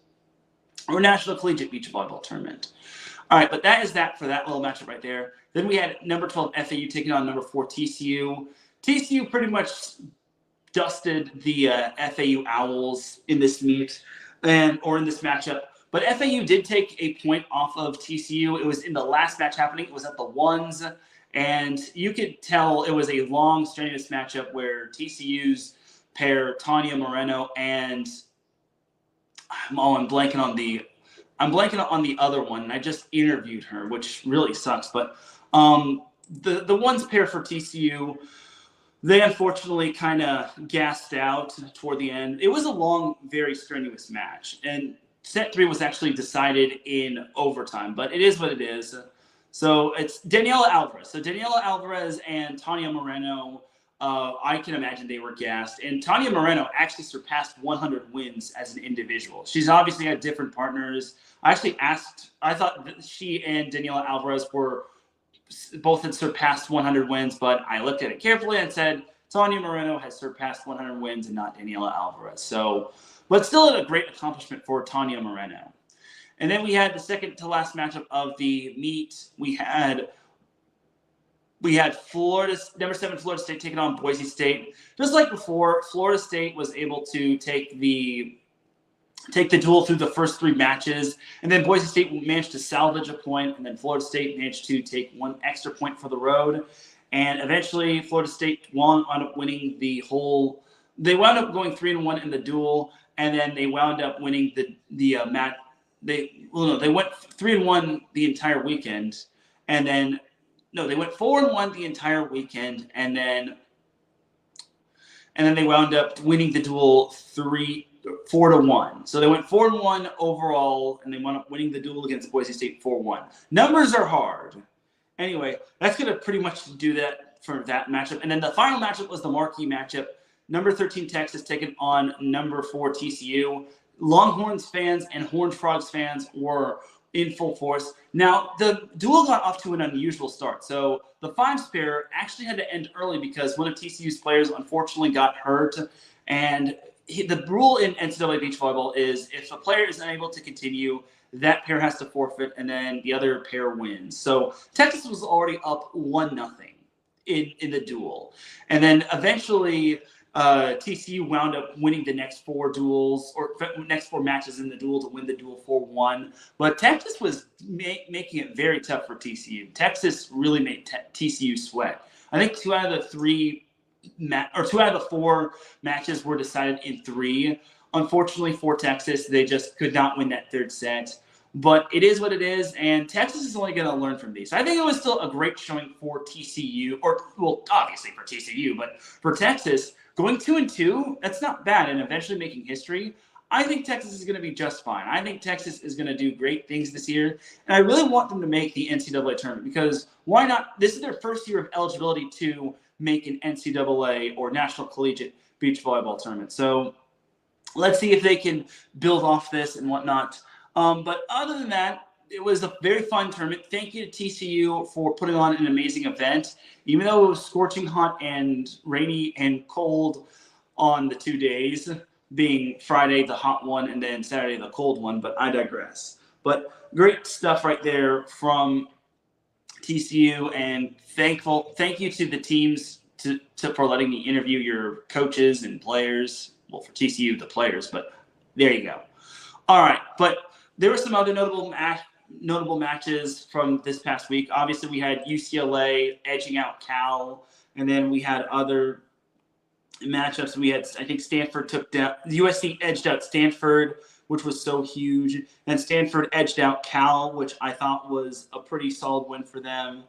S5: or National Collegiate Beach Volleyball Tournament. All right, but that is that for that little matchup right there. Then we had number 12 FAU taking on number 4 TCU. TCU pretty much dusted the FAU Owls in this meet or in this matchup. But FAU did take a point off of TCU. It was in the last match happening. It was at the ones. And you could tell it was a long, strenuous matchup where TCU's pair, Tanya Moreno and I'm blanking on the other one. And I just interviewed her, which really sucks. But the ones pair for TCU, they unfortunately kind of gassed out toward the end. It was a long, very strenuous match. And set 3 was actually decided in overtime, but it is what it is. So it's Daniela Alvarez. So Daniela Alvarez and Tanya Moreno, I can imagine they were gassed. And Tanya Moreno actually surpassed 100 wins as an individual. She's obviously had different partners. I thought that she and Daniela Alvarez both had surpassed 100 wins, but I looked at it carefully and said, Tanya Moreno has surpassed 100 wins and not Daniela Alvarez. So, but still a great accomplishment for Tanya Moreno. And then we had the second to last matchup of the meet. We had number 7 Florida State taking on Boise State. Just like before, Florida State was able to take the duel through the first 3 matches, and then Boise State managed to salvage a point, and then Florida State managed to take 1 extra point for the road. And eventually, Florida State wound up winning the whole. They wound up going 3-1 in the duel, and then they wound up winning the match. They went 3-1 the entire weekend, and then they went 4-1 the entire weekend, and then they wound up winning the duel 4-1. So they went 4-1 overall, and they wound up winning the duel against Boise State 4-1. Numbers are hard. Anyway, that's going to pretty much do that for that matchup. And then the final matchup was the marquee matchup. Number 13 Texas taking on number 4 TCU. Longhorns fans and Horned Frogs fans were in full force. Now, the duel got off to an unusual start. So the 5s pair actually had to end early because one of TCU's players unfortunately got hurt. And the rule in NCAA beach volleyball is if a player is unable to continue, that pair has to forfeit, and then the other pair wins. So Texas was already up 1-0 in the duel. And then eventually TCU wound up winning the next 4 duels or next 4 matches in the duel to win the duel 4-1. But Texas was making it very tough for TCU. Texas really made TCU sweat. I think 2 out of the 4 matches were decided in 3. Unfortunately for Texas, they just could not win that 3rd set. But it is what it is, and Texas is only going to learn from these. I think it was still a great showing for TCU, obviously for TCU, but for Texas, going 2-2, that's not bad, and eventually making history. I think Texas is going to be just fine. I think Texas is going to do great things this year, and I really want them to make the NCAA tournament because why not? This is their first year of eligibility to make an NCAA or National Collegiate Beach Volleyball tournament. So let's see if they can build off this and whatnot. But other than that, it was a very fun tournament. Thank you to TCU for putting on an amazing event. Even though it was scorching hot and rainy and cold on the 2 days, being Friday the hot one and then Saturday the cold one, but I digress. But great stuff right there from TCU, and thank you to the teams for letting me interview your coaches and players. Well, for TCU, the players, but there you go. All right, but there were some other notable matches from this past week. Obviously, we had UCLA edging out Cal, and then we had other matchups. We had, I think, Stanford took down USC edged out Stanford, which was so huge, and Stanford edged out Cal, which I thought was a pretty solid win for them.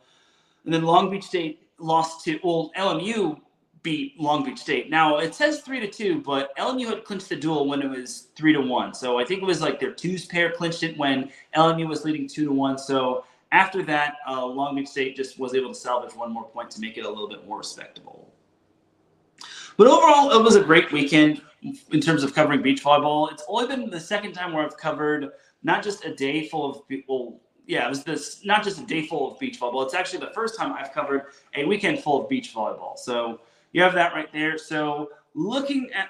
S5: And then Long Beach State lost to LMU beat Long Beach State. Now it says 3-2, but LMU had clinched the duel when it was 3-1. So I think it was like their 2s pair clinched it when LMU was leading 2-1. So after that, Long Beach State just was able to salvage 1 more point to make it a little bit more respectable. But overall, it was a great weekend in terms of covering beach volleyball. It's only been the second time where I've covered not just a day full of people. Yeah, it was not just a day full of beach volleyball. It's actually the first time I've covered a weekend full of beach volleyball. So you have that right there. So looking at,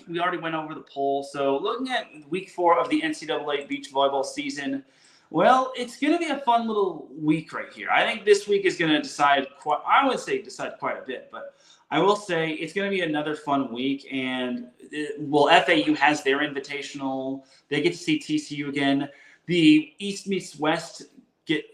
S5: we already went over the poll. So looking at week 4 of the NCAA beach volleyball season, well, it's going to be a fun little week right here. I think this week is going to decide quite a bit, but I will say it's going to be another fun week. And FAU has their invitational. They get to see TCU again. The East meets West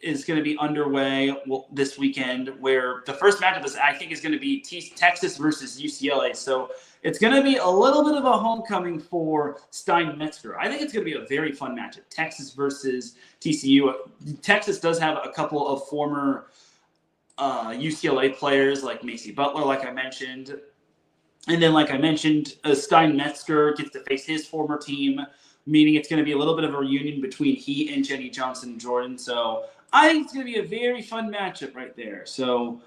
S5: is going to be underway this weekend, where the first matchup is going to be Texas versus UCLA. So it's going to be a little bit of a homecoming for Stein-Metzger. I think it's going to be a very fun matchup. Texas versus TCU. Texas does have a couple of former UCLA players like Macy Butler, like I mentioned. And then, like I mentioned, Stein-Metzger gets to face his former team, meaning it's going to be a little bit of a reunion between he and Jenny Johnson-Jordan. So I think it's going to be a very fun matchup right there. So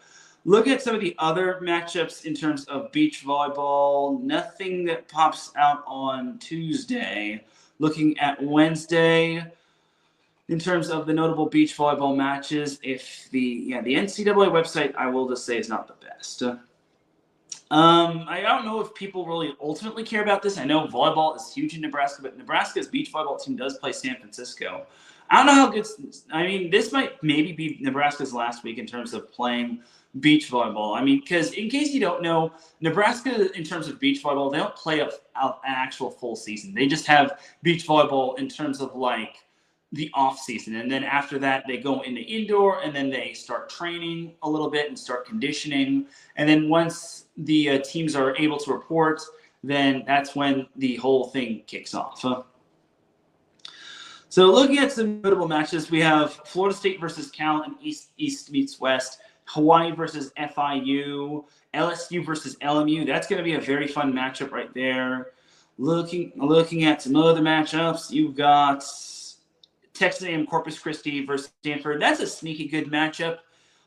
S5: look at some of the other matchups in terms of beach volleyball. Nothing that pops out on Tuesday. Looking at Wednesday, in terms of the notable beach volleyball matches, if the NCAA website, I will just say, is not the best. I don't know if people really ultimately care about this. I know volleyball is huge in Nebraska, but Nebraska's beach volleyball team does play San Francisco. I don't know how good. I mean, this might maybe be Nebraska's last week in terms of playing beach volleyball. I mean, because in case you don't know, Nebraska, in terms of beach volleyball, they don't play an actual full season. They just have beach volleyball in terms of like the off season, and then after that they go into indoor, and then they start training a little bit and start conditioning, and then once the teams are able to report, then that's when the whole thing kicks off. So looking at some notable matches, we have Florida State versus Cal and East meets West, Hawaii versus FIU, LSU versus LMU. That's going to be a very fun matchup right there. Looking at some other matchups, you've got Texas A&M Corpus Christi versus Stanford. That's a sneaky good matchup.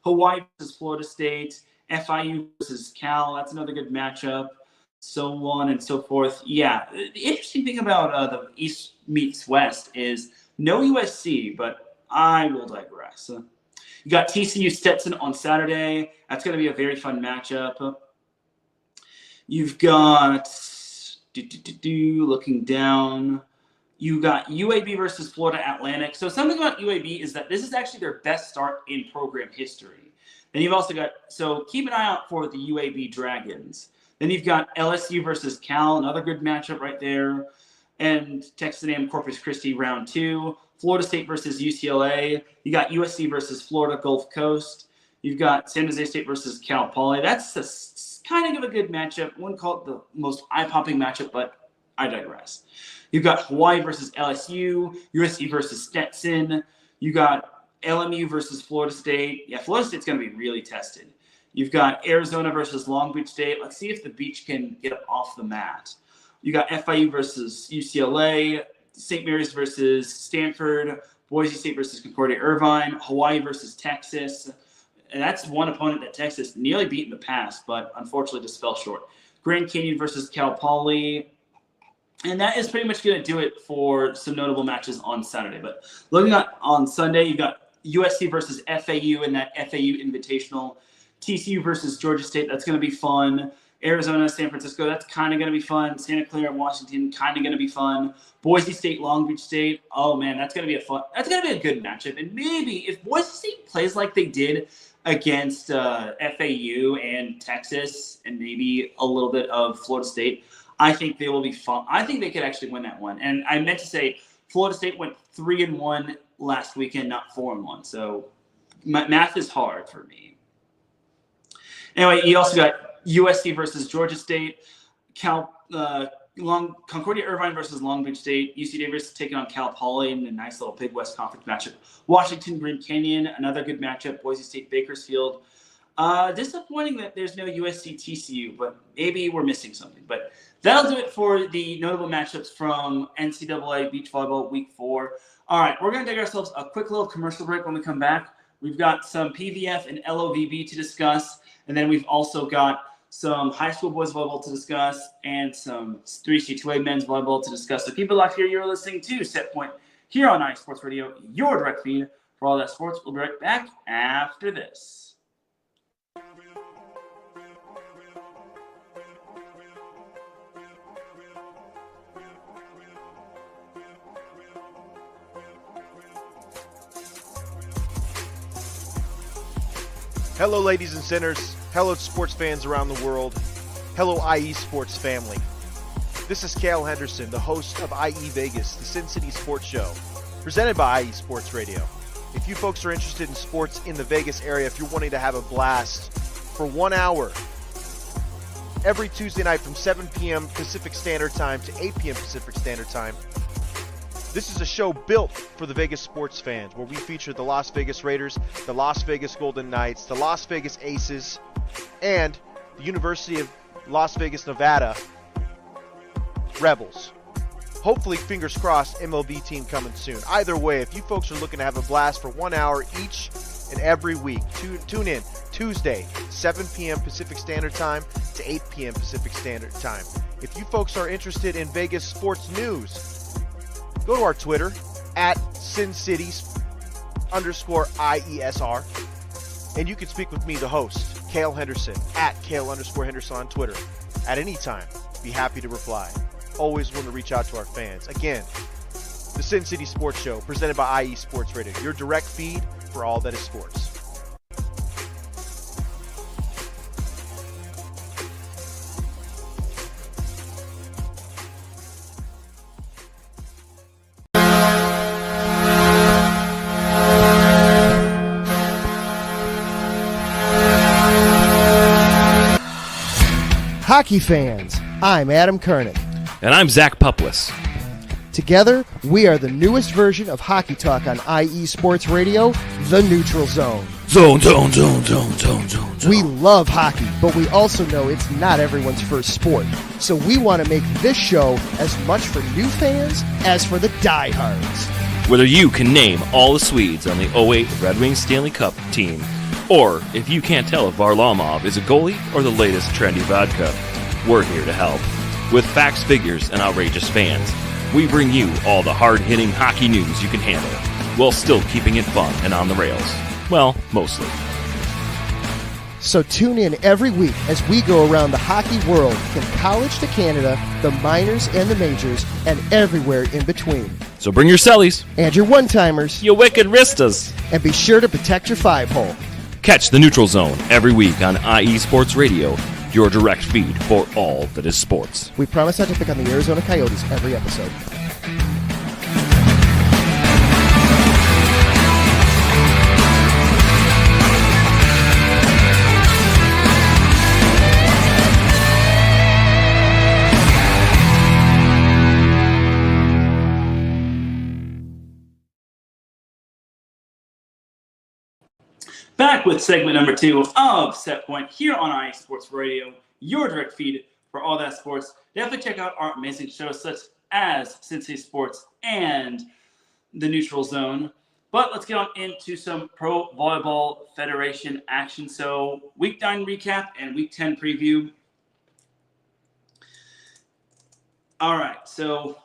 S5: Hawaii versus Florida State, FIU versus Cal. That's another good matchup. So on and so forth. Yeah, the interesting thing about the East meets West is no USC, but I will digress. You got TCU Stetson on Saturday. That's going to be a very fun matchup. You've got looking down. You got UAB versus Florida Atlantic. So something about UAB is that this is actually their best start in program history. Then you've also got, so keep an eye out for the UAB Dragons. Then you've got LSU versus Cal, another good matchup right there. And Texas A&M Corpus Christi round 2. Florida State versus UCLA. You got USC versus Florida Gulf Coast. You've got San Jose State versus Cal Poly. That's kind of a good matchup. I wouldn't call it the most eye-popping matchup, but I digress. You've got Hawaii versus LSU, USC versus Stetson. You got LMU versus Florida State. Yeah, Florida State's going to be really tested. You've got Arizona versus Long Beach State. Let's see if the beach can get off the mat. You got FIU versus UCLA, St. Mary's versus Stanford, Boise State versus Concordia Irvine, Hawaii versus Texas. And that's one opponent that Texas nearly beat in the past, but unfortunately just fell short. Grand Canyon versus Cal Poly. And that is pretty much going to do it for some notable matches on Saturday. But looking at on Sunday, you've got USC versus FAU in that FAU Invitational. TCU versus Georgia State, that's going to be fun. Arizona, San Francisco, that's kind of going to be fun. Santa Clara, Washington, kind of going to be fun. Boise State, Long Beach State, oh man, that's going to be that's going to be a good matchup. And maybe if Boise State plays like they did against FAU and Texas, and maybe a little bit of Florida State, I think they will be fun. I think they could actually win that one. And I meant to say Florida State went 3-1 last weekend, not 4-1. So math is hard for me. Anyway, you also got USC versus Georgia State, Concordia Irvine versus Long Beach State, UC Davis taking on Cal Poly in a nice little Big West Conference matchup. Washington, Grand Canyon, another good matchup. Boise State, Bakersfield. Disappointing that there's no USC TCU, but maybe we're missing something. But that'll do it for the notable matchups from NCAA Beach Volleyball Week 4. All right, we're going to take ourselves a quick little commercial break. When we come back, we've got some PVF and LOVB to discuss. And then we've also got some high school boys volleyball to discuss and some 3C2A men's volleyball to discuss. So keep it locked here. You're listening to Set Point here on iSports Radio, your direct feed for all that sports. We'll be right back after this.
S6: Hello, ladies and sinners. Hello, sports fans around the world. Hello, IE Sports family. This is Cale Henderson, the host of IE Vegas, the Sin City Sports Show, presented by IE Sports Radio. If you folks are interested in sports in the Vegas area, if you're wanting to have a blast for 1 hour, every Tuesday night from 7 p.m. Pacific Standard Time to 8 p.m. Pacific Standard Time, this is a show built for the Vegas sports fans, where we feature the Las Vegas Raiders, the Las Vegas Golden Knights, the Las Vegas Aces, and the University of Las Vegas, Nevada Rebels. Hopefully, fingers crossed, MLB team coming soon. Either way, if you folks are looking to have a blast for 1 hour each and every week, tune in Tuesday, 7 p.m. Pacific Standard Time to 8 p.m. Pacific Standard Time. If you folks are interested in Vegas sports news, go to our Twitter, at SinCities_IESR, and you can speak with me, the host, Cale Henderson, at Cale_Henderson on Twitter. At any time, be happy to reply. Always want to reach out to our fans. Again, the Sin City Sports Show, presented by IE Sports Radio, your direct feed for all that is sports.
S2: Hockey fans, I'm Adam Kernick.
S7: And I'm Zach Puplis.
S2: Together, we are the newest version of Hockey Talk on IE Sports Radio, The Neutral Zone.
S7: Zone.
S2: We love hockey, but we also know it's not everyone's first sport. So we want to make this show as much for new fans as for the diehards.
S7: Whether you can name all the Swedes on the 08 Red Wings Stanley Cup team, or if you can't tell if Varlamov is a goalie or the latest trendy vodka, we're here to help. With facts, figures, and outrageous fans, we bring you all the hard-hitting hockey news you can handle, while still keeping it fun and on the rails. Well, mostly.
S2: So tune in every week as we go around the hockey world, from college to Canada, the minors and the majors, and everywhere in between.
S7: So bring your cellies.
S2: And your one-timers.
S7: You wicked wristas.
S2: And be sure to protect your five-hole.
S7: Catch the Neutral Zone every week on IE Sports Radio, your direct feed for all that is sports.
S2: We promise not to pick on the Arizona Coyotes every episode.
S5: Back with segment number 2 of Set Point here on IE Sports Radio, your direct feed for all that sports. Definitely check out our amazing shows such as Sin City Sports and The Neutral Zone. But let's get on into some Pro Volleyball Federation action. So Week 9 recap and Week 10 preview. All right, so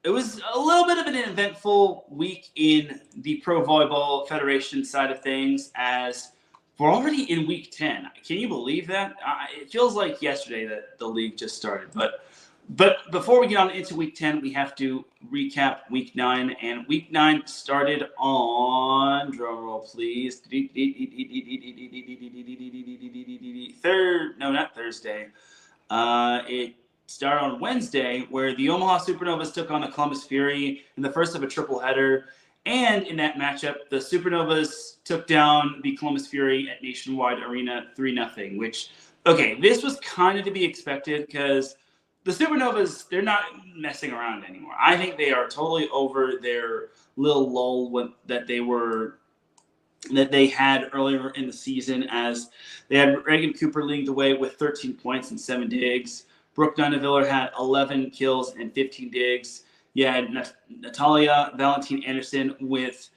S5: it was a little bit of an eventful week in the Pro Volleyball Federation side of things, as we're already in Week 10. Can you believe that? It feels like yesterday that the league just started. But before we get on into Week 10, we have to recap Week 9. And Week 9 started on, drum roll please, Thursday. It started on Wednesday, where the Omaha Supernovas took on the Columbus Fury in the first of a triple header. And in that matchup, the Supernovas took down the Columbus Fury at Nationwide Arena 3-0, which, okay, this was kind of to be expected because the Supernovas, they're not messing around anymore. I think they are totally over their little lull that they had earlier in the season, as they had Reagan Cooper leading the way with 13 points and 7 digs. Brooke Dunaviller had 11 kills and 15 digs. You had Natalia Valentin Anderson with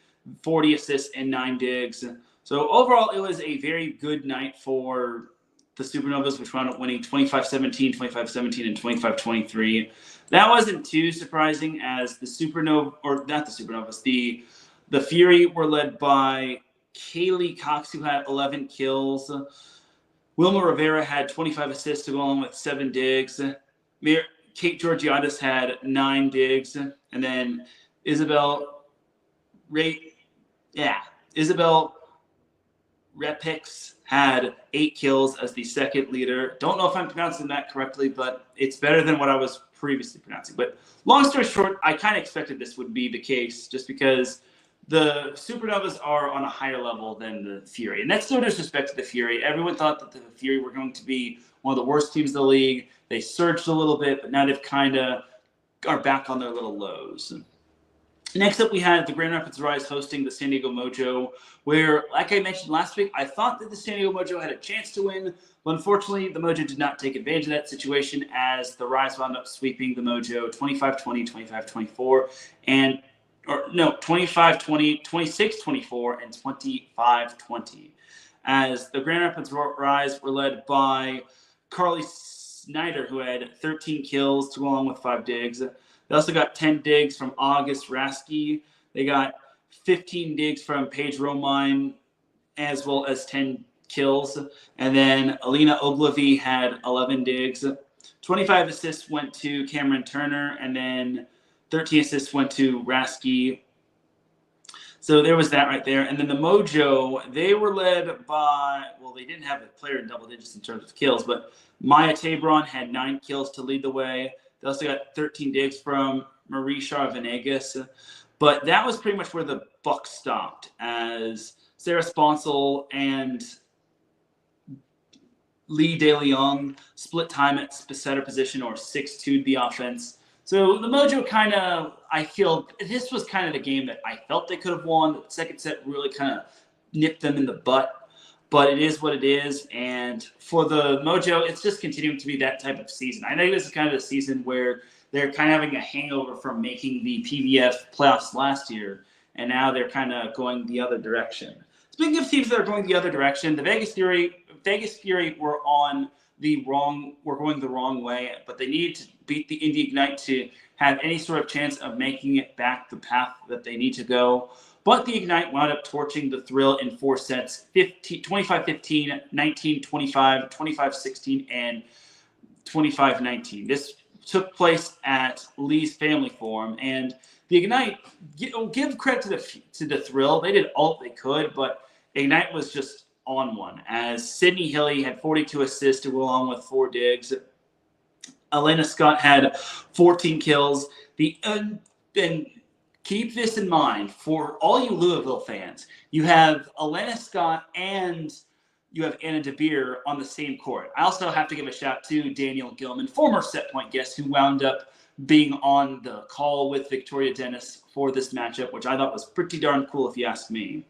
S5: 40 assists and 9 digs. So overall, it was a very good night for the Supernovas, which wound up winning 25-17, 25-17, and 25-23. That wasn't too surprising, as the Fury were led by Kaylee Cox, who had 11 kills. Wilma Rivera had 25 assists to go on with 7 digs. Kate Georgiadis had 9 digs. And then Isabel Repix had 8 kills as the second leader. Don't know if I'm pronouncing that correctly, but it's better than what I was previously pronouncing. But long story short, I kind of expected this would be the case just because the Supernovas are on a higher level than the Fury. And that's no disrespect to the Fury. Everyone thought that the Fury were going to be one of the worst teams in the league. They surged a little bit, but now they've kind of are back on their little lows. Next up, we had the Grand Rapids Rise hosting the San Diego Mojo, where, like I mentioned last week, I thought that the San Diego Mojo had a chance to win, but unfortunately, the Mojo did not take advantage of that situation as the Rise wound up sweeping the Mojo 25-20, 25-24, 25-20, 26-24, and 25-20. As the Grand Rapids Rise were led by Carly Snyder, who had 13 kills to go along with 5 digs. They also got 10 digs from August Rasky. They got 15 digs from Paige Romine, as well as 10 kills. And then Alina Ogilvy had 11 digs. 25 assists went to Cameron Turner, and then 13 assists went to Rasky. So there was that right there. And then the Mojo, they were led by, well, they didn't have a player in double digits in terms of kills, but Maya Tabron had 9 kills to lead the way. They also got 13 digs from Marie Char Venegas. But that was pretty much where the buck stopped, as Sarah Sponsel and Lee De Leon split time at setter position, or 6-2'd the offense. So the Mojo kind of, I feel, this was kind of the game that I felt they could have won. The second set really kind of nipped them in the butt. But it is what it is, and for the Mojo, it's just continuing to be that type of season. I think this is kind of the season where they're kind of having a hangover from making the PVF playoffs last year, and now they're kind of going the other direction. Speaking of teams that are going the other direction, the Vegas Fury were going the wrong way, but they needed to beat the Indy Ignite to have any sort of chance of making it back the path that they need to go. But the Ignite wound up torching the Thrill in 4 sets, 25-15, 19-25, 25-16, and 25-19. This took place at Lee's Family Forum, and the Ignite, give credit to the Thrill. They did all they could, but Ignite was just on one, as Sydney Hilly had 42 assists to go along with 4 digs. Elena Scott had 14 kills. And keep this in mind for all you Louisville fans. You have Elena Scott and you have Anna DeBeer on the same court. I also have to give a shout to Daniel Gilman, former set point guest, who wound up being on the call with Victoria Dennis for this matchup, which I thought was pretty darn cool if you ask me.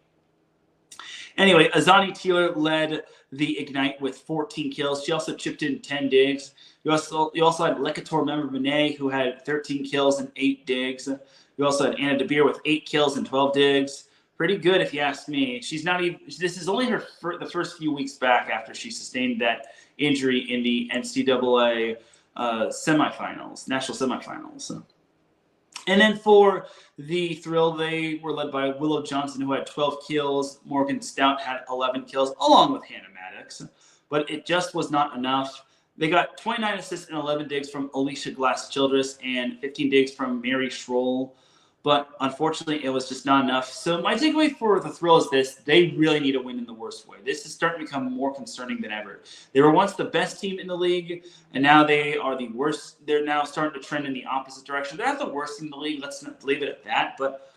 S5: Anyway, Azani Teeler led the Ignite with 14 kills. She also chipped in 10 digs. You also had Lekator Member-Monet, who had 13 kills and 8 digs. You also had Anna DeBeer with 8 kills and 12 digs. Pretty good, if you ask me. She's not even. This is only the first few weeks back after she sustained that injury in the NCAA semifinals, national semifinals. And then for the Thrill, they were led by Willow Johnson, who had 12 kills. Morgan Stout had 11 kills, along with Hannah Maddox. But it just was not enough. They got 29 assists and 11 digs from Alicia Glass-Childress and 15 digs from Mary Schroll. But unfortunately, it was just not enough. So my takeaway for the Thrill is this: they really need to win in the worst way. This is starting to become more concerning than ever. They were once the best team in the league, and now they are the worst. They're now starting to trend in the opposite direction. They're not the worst team in the league. Let's not leave it at that. But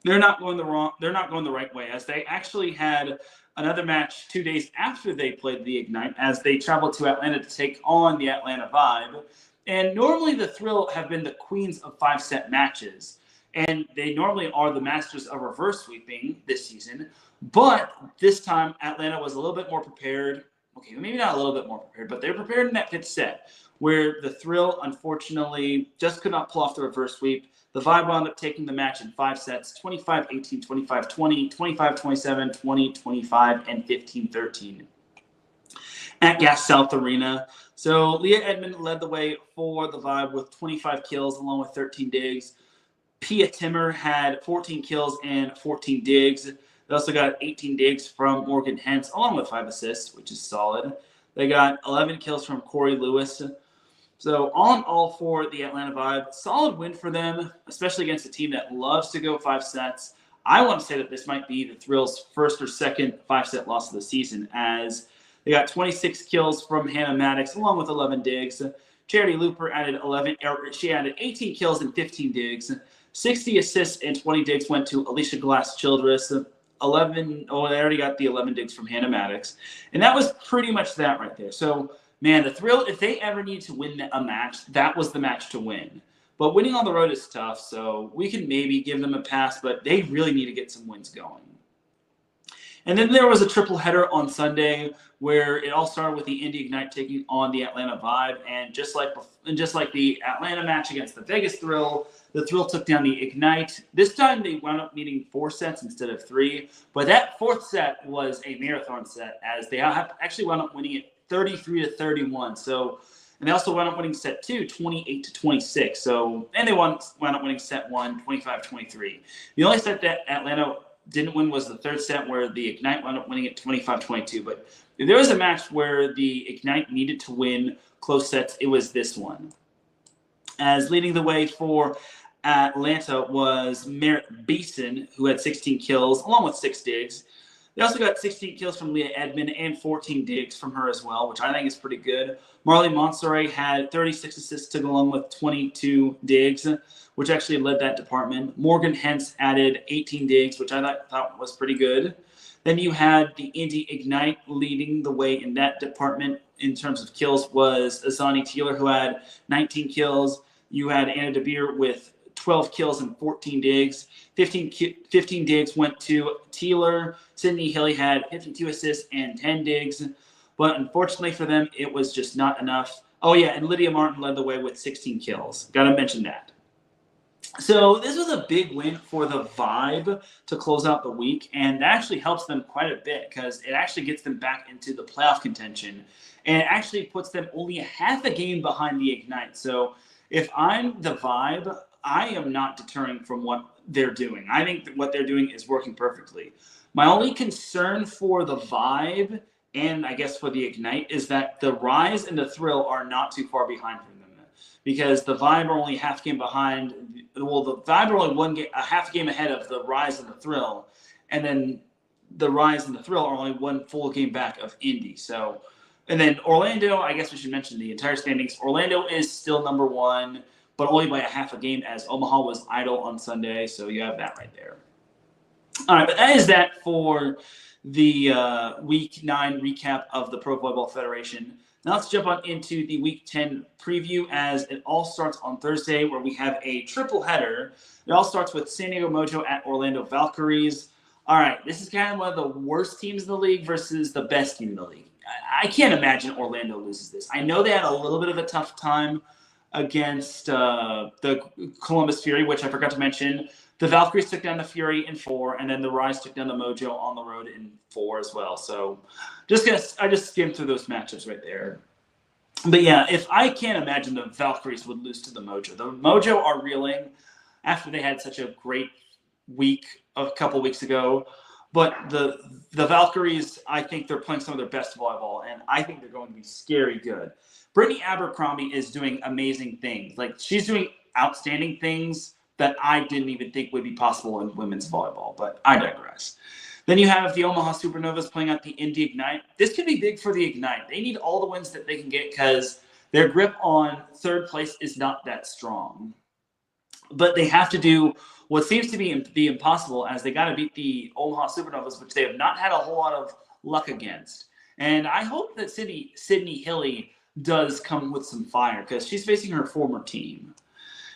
S5: they're not going the right way, as they actually had another match 2 days after they played the Ignite, as they traveled to Atlanta to take on the Atlanta Vibe. And normally the Thrill have been the queens of 5-set matches. And they normally are the masters of reverse sweeping this season. But this time, Atlanta was a little bit more prepared. Okay, maybe not a little bit more prepared, but they were prepared in that 5th set, where the Thrill, unfortunately, just could not pull off the reverse sweep. The Vibe wound up taking the match in 5 sets, 25-18, 25-20, 25-27, 20-25, and 15-13 at Gas South Arena. So Leah Edmond led the way for the Vibe with 25 kills along with 13 digs. Pia Timmer had 14 kills and 14 digs. They also got 18 digs from Morgan Hentz, along with 5 assists, which is solid. They got 11 kills from Corey Lewis. So all in all for the Atlanta Vibe, solid win for them, especially against a team that loves to go 5 sets. I want to say that this might be the Thrill's first or second 5-set loss of the season, as they got 26 kills from Hannah Maddox, along with 11 digs. Charity Looper added 18 kills and 15 digs. 60 assists and 20 digs went to Alicia Glass-Childress. 11, they already got the 11 digs from Hannah Maddox. And that was pretty much that right there. So, man, the Thrill, if they ever need to win a match, that was the match to win. But winning on the road is tough, so we can maybe give them a pass, but they really need to get some wins going. And then there was a triple header on Sunday where it all started with the Indy Ignite taking on the Atlanta Vibe. And just like the Atlanta match against the Vegas Thrill, the Thrill took down the Ignite. This time they wound up needing 4 sets instead of 3. But that 4th set was a marathon set, as they actually wound up winning it 33-31. So, and they also wound up winning set 2, 28-26. So, and they wound up winning set 1, 25-23. The only set that Atlanta didn't win was the 3rd set, where the Ignite wound up winning it 25-22. But if there was a match where the Ignite needed to win close sets, it was this one. As leading the way for Atlanta was Merritt Beeson, who had 16 kills, along with 6 digs. They also got 16 kills from Leah Edmond and 14 digs from her as well, which I think is pretty good. Marley Monserrat had 36 assists to go along with 22 digs, which actually led that department. Morgan Hentz added 18 digs, which I thought was pretty good. Then you had the Indy Ignite leading the way in that department in terms of kills was Azani Teeler, who had 19 kills. You had Anna DeBeer with 12 kills and 14 digs. 15 digs went to Teeler. Sydney Hilly had 52 assists and 10 digs. But unfortunately for them, it was just not enough. Oh, yeah, and Lydia Martin led the way with 16 kills. Got to mention that. So this was a big win for the Vibe to close out the week, and that actually helps them quite a bit because it actually gets them back into the playoff contention, and it actually puts them only a half a game behind the Ignite. So if I'm the Vibe, I am not deterring from what they're doing. I think that what they're doing is working perfectly. My only concern for the Vibe, and I guess for the Ignite, is that the Rise and the Thrill are not too far behind from them. Because the Vibe are only half game behind. Well, the Vibe are only a half game ahead of the Rise and the Thrill. And then the Rise and the Thrill are only 1 full game back of Indy. So, and then Orlando, I guess we should mention the entire standings. Orlando is still number 1, but only by a half a game, as Omaha was idle on Sunday. So you have that right there. All right, but that is that for the Week 9 recap of the Pro Volleyball Federation. Now let's jump on into the Week 10 preview, as it all starts on Thursday, where we have a triple header. It all starts with San Diego Mojo at Orlando Valkyries. All right, this is kind of one of the worst teams in the league versus the best team in the league. I can't imagine Orlando loses this. I know they had a little bit of a tough time against the Columbus Fury, which I forgot to mention. The Valkyries took down the Fury in 4, and then the Rise took down the Mojo on the road in 4 as well. So I just skimmed through those matchups right there. But yeah, if I can't imagine the Valkyries would lose to the Mojo. The Mojo are reeling after they had such a great week a couple weeks ago. But the Valkyries, I think they're playing some of their best volleyball, and I think they're going to be scary good. Brittany Abercrombie is doing amazing things. Like, she's doing outstanding things that I didn't even think would be possible in women's volleyball, but I digress. Then you have the Omaha Supernovas playing at the Indy Ignite. This could be big for the Ignite. They need all the wins that they can get because their grip on 3rd place is not that strong. But they have to do what seems to be the impossible, as they got to beat the Omaha Supernovas, which they have not had a whole lot of luck against. And I hope that Sydney Hilly does come with some fire, because she's facing her former team.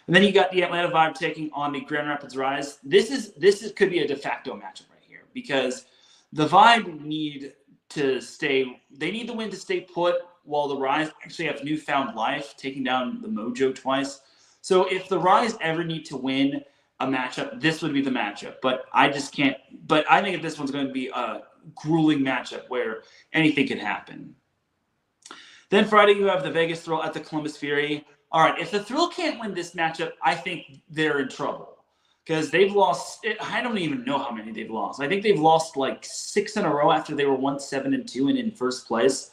S5: And then you got the Atlanta Vibe taking on the Grand Rapids Rise. This could be a de facto matchup right here, because the Vibe need the win to stay put, while the Rise actually have newfound life, taking down the Mojo twice. So if the Rise ever need to win a matchup, this would be the matchup. But I just can't. But I think this one's going to be a grueling matchup where anything can happen. Then Friday, you have the Vegas Thrill at the Columbus Fury. All right, if the Thrill can't win this matchup, I think they're in trouble, because they've lost. I don't even know how many they've lost. I think they've lost like 6 in a row after they were 1-7-2 and in first place.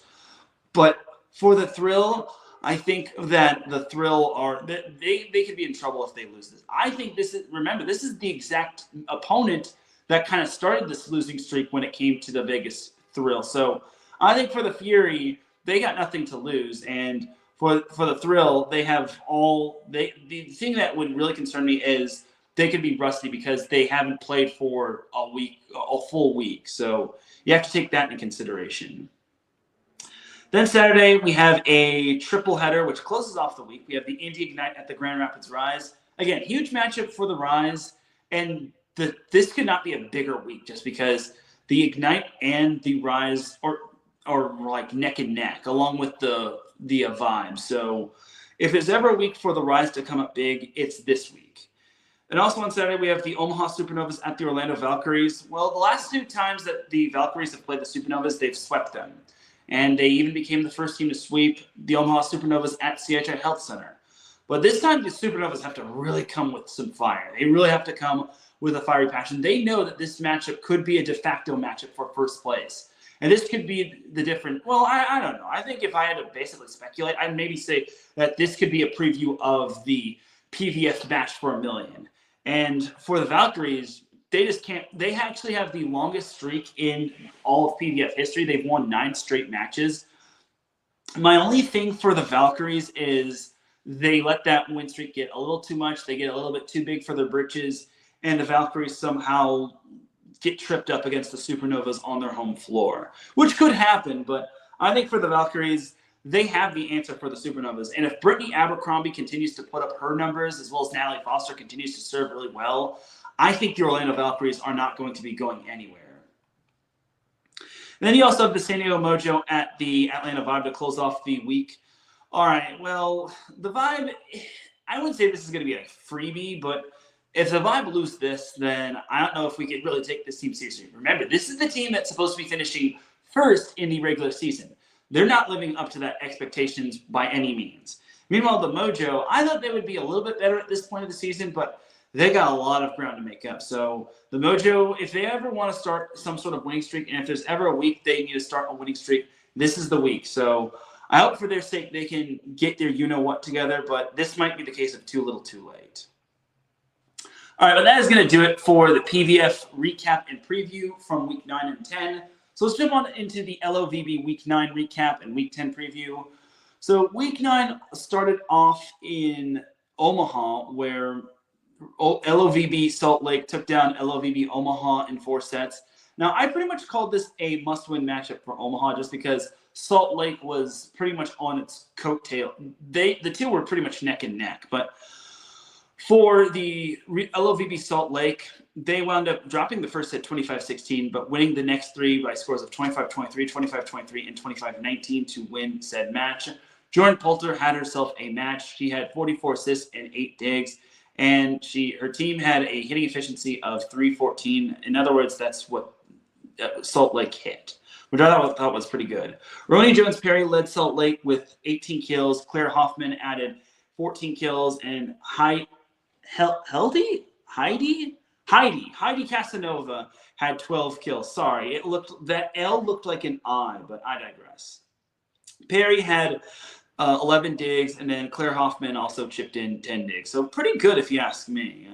S5: But for the Thrill, I think that the Thrill they could be in trouble if they lose this. I think this is the exact opponent that kind of started this losing streak when it came to the Vegas Thrill. So I think for the Fury, they got nothing to lose, and for the thrill, they have the thing that would really concern me is they could be rusty because they haven't played for a full week. So you have to take that into consideration. Then Saturday, we have a triple header, which closes off the week. We have the Indy Ignite at the Grand Rapids Rise. Again, huge matchup for the Rise. And this could not be a bigger week just because the Ignite and the Rise are like neck and neck, along with the Vibe. So if there's ever a week for the Rise to come up big, it's this week. And also on Saturday, we have the Omaha Supernovas at the Orlando Valkyries. Well, the last 2 times that the Valkyries have played the Supernovas, they've swept them. And they even became the first team to sweep the Omaha Supernovas at Citation Health Center. But this time, the Supernovas have to really come with some fire. They really have to come with a fiery passion. They know that this matchup could be a de facto matchup for first place. And this could be the different, well, I don't know. I think if I had to basically speculate, I'd maybe say that this could be a preview of the PVF match for $1 million. And for the Valkyries, they just can't. They actually have the longest streak in all of PVF history. They've won 9 straight matches. My only thing for the Valkyries is they let that win streak get a little too much. They get a little bit too big for their britches, and the Valkyries somehow get tripped up against the Supernovas on their home floor, which could happen. But I think for the Valkyries, they have the answer for the Supernovas. And if Brittany Abercrombie continues to put up her numbers, as well as Natalie Foster continues to serve really well, I think the Orlando Valkyries are not going to be going anywhere. And then you also have the San Diego Mojo at the Atlanta Vibe to close off the week. All right, well, the Vibe, I wouldn't say this is going to be a freebie, but if the Vibe lose this, then I don't know if we could really take this team seriously. Remember, this is the team that's supposed to be finishing first in the regular season. They're not living up to that expectations by any means. Meanwhile, the Mojo, I thought they would be a little bit better at this point of the season, but they got a lot of ground to make up. So the Mojo, if they ever want to start some sort of winning streak, and if there's ever a week they need to start a winning streak, this is the week. So I hope for their sake they can get their you-know-what together, but this might be the case of too little too late. All right, but that is going to do it for the PVF recap and preview from Week 9 and 10. So let's jump on into the LOVB Week 9 recap and Week 10 preview. So Week 9 started off in Omaha, where LOVB Salt Lake took down LOVB Omaha in 4 sets. Now, I pretty much called this a must-win matchup for Omaha just because Salt Lake was pretty much on its coattail. The two were pretty much neck and neck. But for the LOVB Salt Lake, they wound up dropping the first set 25-16, but winning the next 3 by scores of 25-23, 25-23, and 25-19 to win said match. Jordan Poulter had herself a match. She had 44 assists and 8 digs. And her team had a hitting efficiency of .314. In other words, that's what Salt Lake hit, which I thought was pretty good. Roni Jones-Perry led Salt Lake with 18 kills. Claire Hoffman added 14 kills. And Heidi Casanova had 12 kills. Sorry, that L looked like an I, but I digress. Perry had 11 digs, and then Claire Hoffman also chipped in 10 digs. So pretty good if you ask me.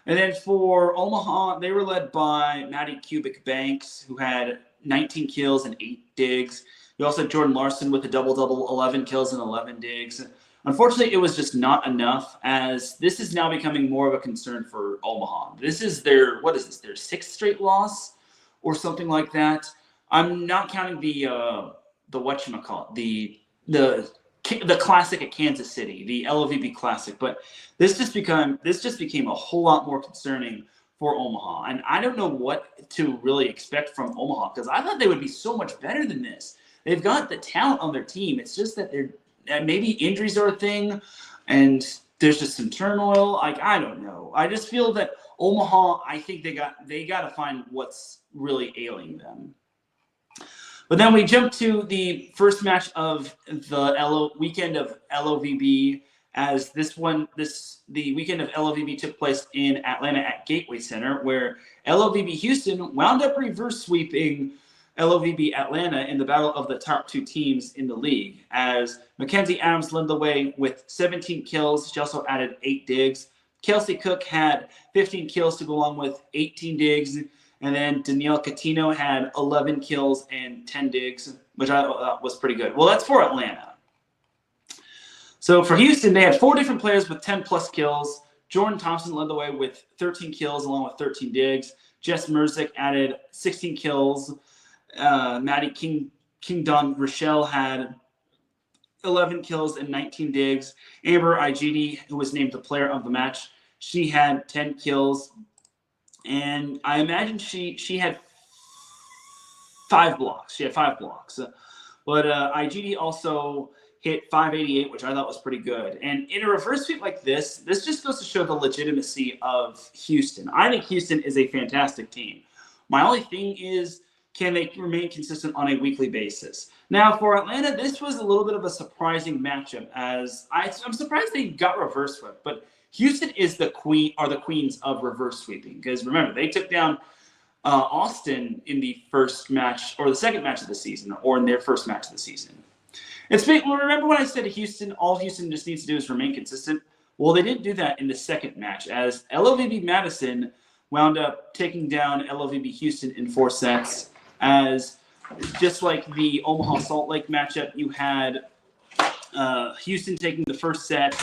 S5: And then for Omaha, they were led by Maddie Cubic Banks, who had 19 kills and 8 digs. You also had Jordan Larson with a double-double, 11 kills and 11 digs. Unfortunately, it was just not enough, as this is now becoming more of a concern for Omaha. This is their 6th straight loss or something like that. I'm not counting the whatchamacallit, the Classic at Kansas City, the LOVB Classic, but this just became a whole lot more concerning for Omaha, and I don't know what to really expect from Omaha because I thought they would be so much better than this. They've got the talent on their team. It's just that maybe injuries are a thing, and there's just some turmoil. I don't know. I just feel that Omaha, I think they got to find what's really ailing them. But then we jump to the first match of the weekend of LOVB, as the weekend of LOVB took place in Atlanta at Gateway Center, where LOVB Houston wound up reverse sweeping LOVB Atlanta in the battle of the top 2 teams in the league, as Mackenzie Adams led the way with 17 kills. She also added 8 digs. Kelsey Cook had 15 kills to go along with 18 digs. And then Danielle Catino had 11 kills and 10 digs, which I thought was pretty good. Well, that's for Atlanta. So for Houston, they had 4 different players with 10-plus kills. Jordan Thompson led the way with 13 kills along with 13 digs. Jess Merzick added 16 kills. Maddie Kingdon Rochelle had 11 kills and 19 digs. Amber Igidi, who was named the player of the match, she had 10 kills. And I imagine she had 5 blocks. She had 5 blocks. But Igidi also hit 588, which I thought was pretty good. And in a reverse sweep like this just goes to show the legitimacy of Houston. I think Houston is a fantastic team. My only thing is, can they remain consistent on a weekly basis? Now, for Atlanta, this was a little bit of a surprising matchup, as I'm surprised they got reverse swept. But Houston is the queens of reverse sweeping, because remember, they took down Austin in the first match, or the second match of the season, or in their first match of the season. Remember when I said Houston, all Houston just needs to do is remain consistent? Well, they didn't do that in the second match, as LOVB Madison wound up taking down LOVB Houston in 4 sets, as just like the Omaha Salt Lake matchup, you had Houston taking the first set,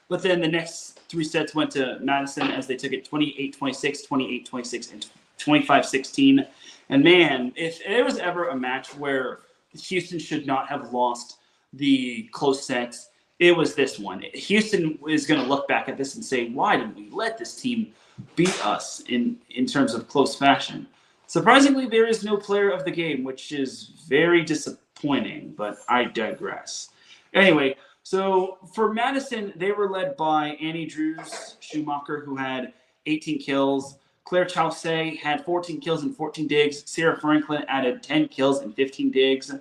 S5: but then the next 3 sets went to Madison as they took it 28-26, 28-26, and 25-16. And man, if there was ever a match where Houston should not have lost the close sets, it was this one. Houston is going to look back at this and say, why did we let this team beat us in terms of close fashion? Surprisingly, there is no player of the game, which is very disappointing, but I digress. Anyway, so for Madison, they were led by Annie Drews Schumacher, who had 18 kills. Claire Chaussee had 14 kills and 14 digs. Sarah Franklin added 10 kills and 15 digs.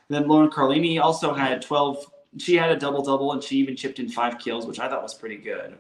S5: Then Lauren Carlini also had 12. She had a double-double, and she even chipped in 5 kills, which I thought was pretty good.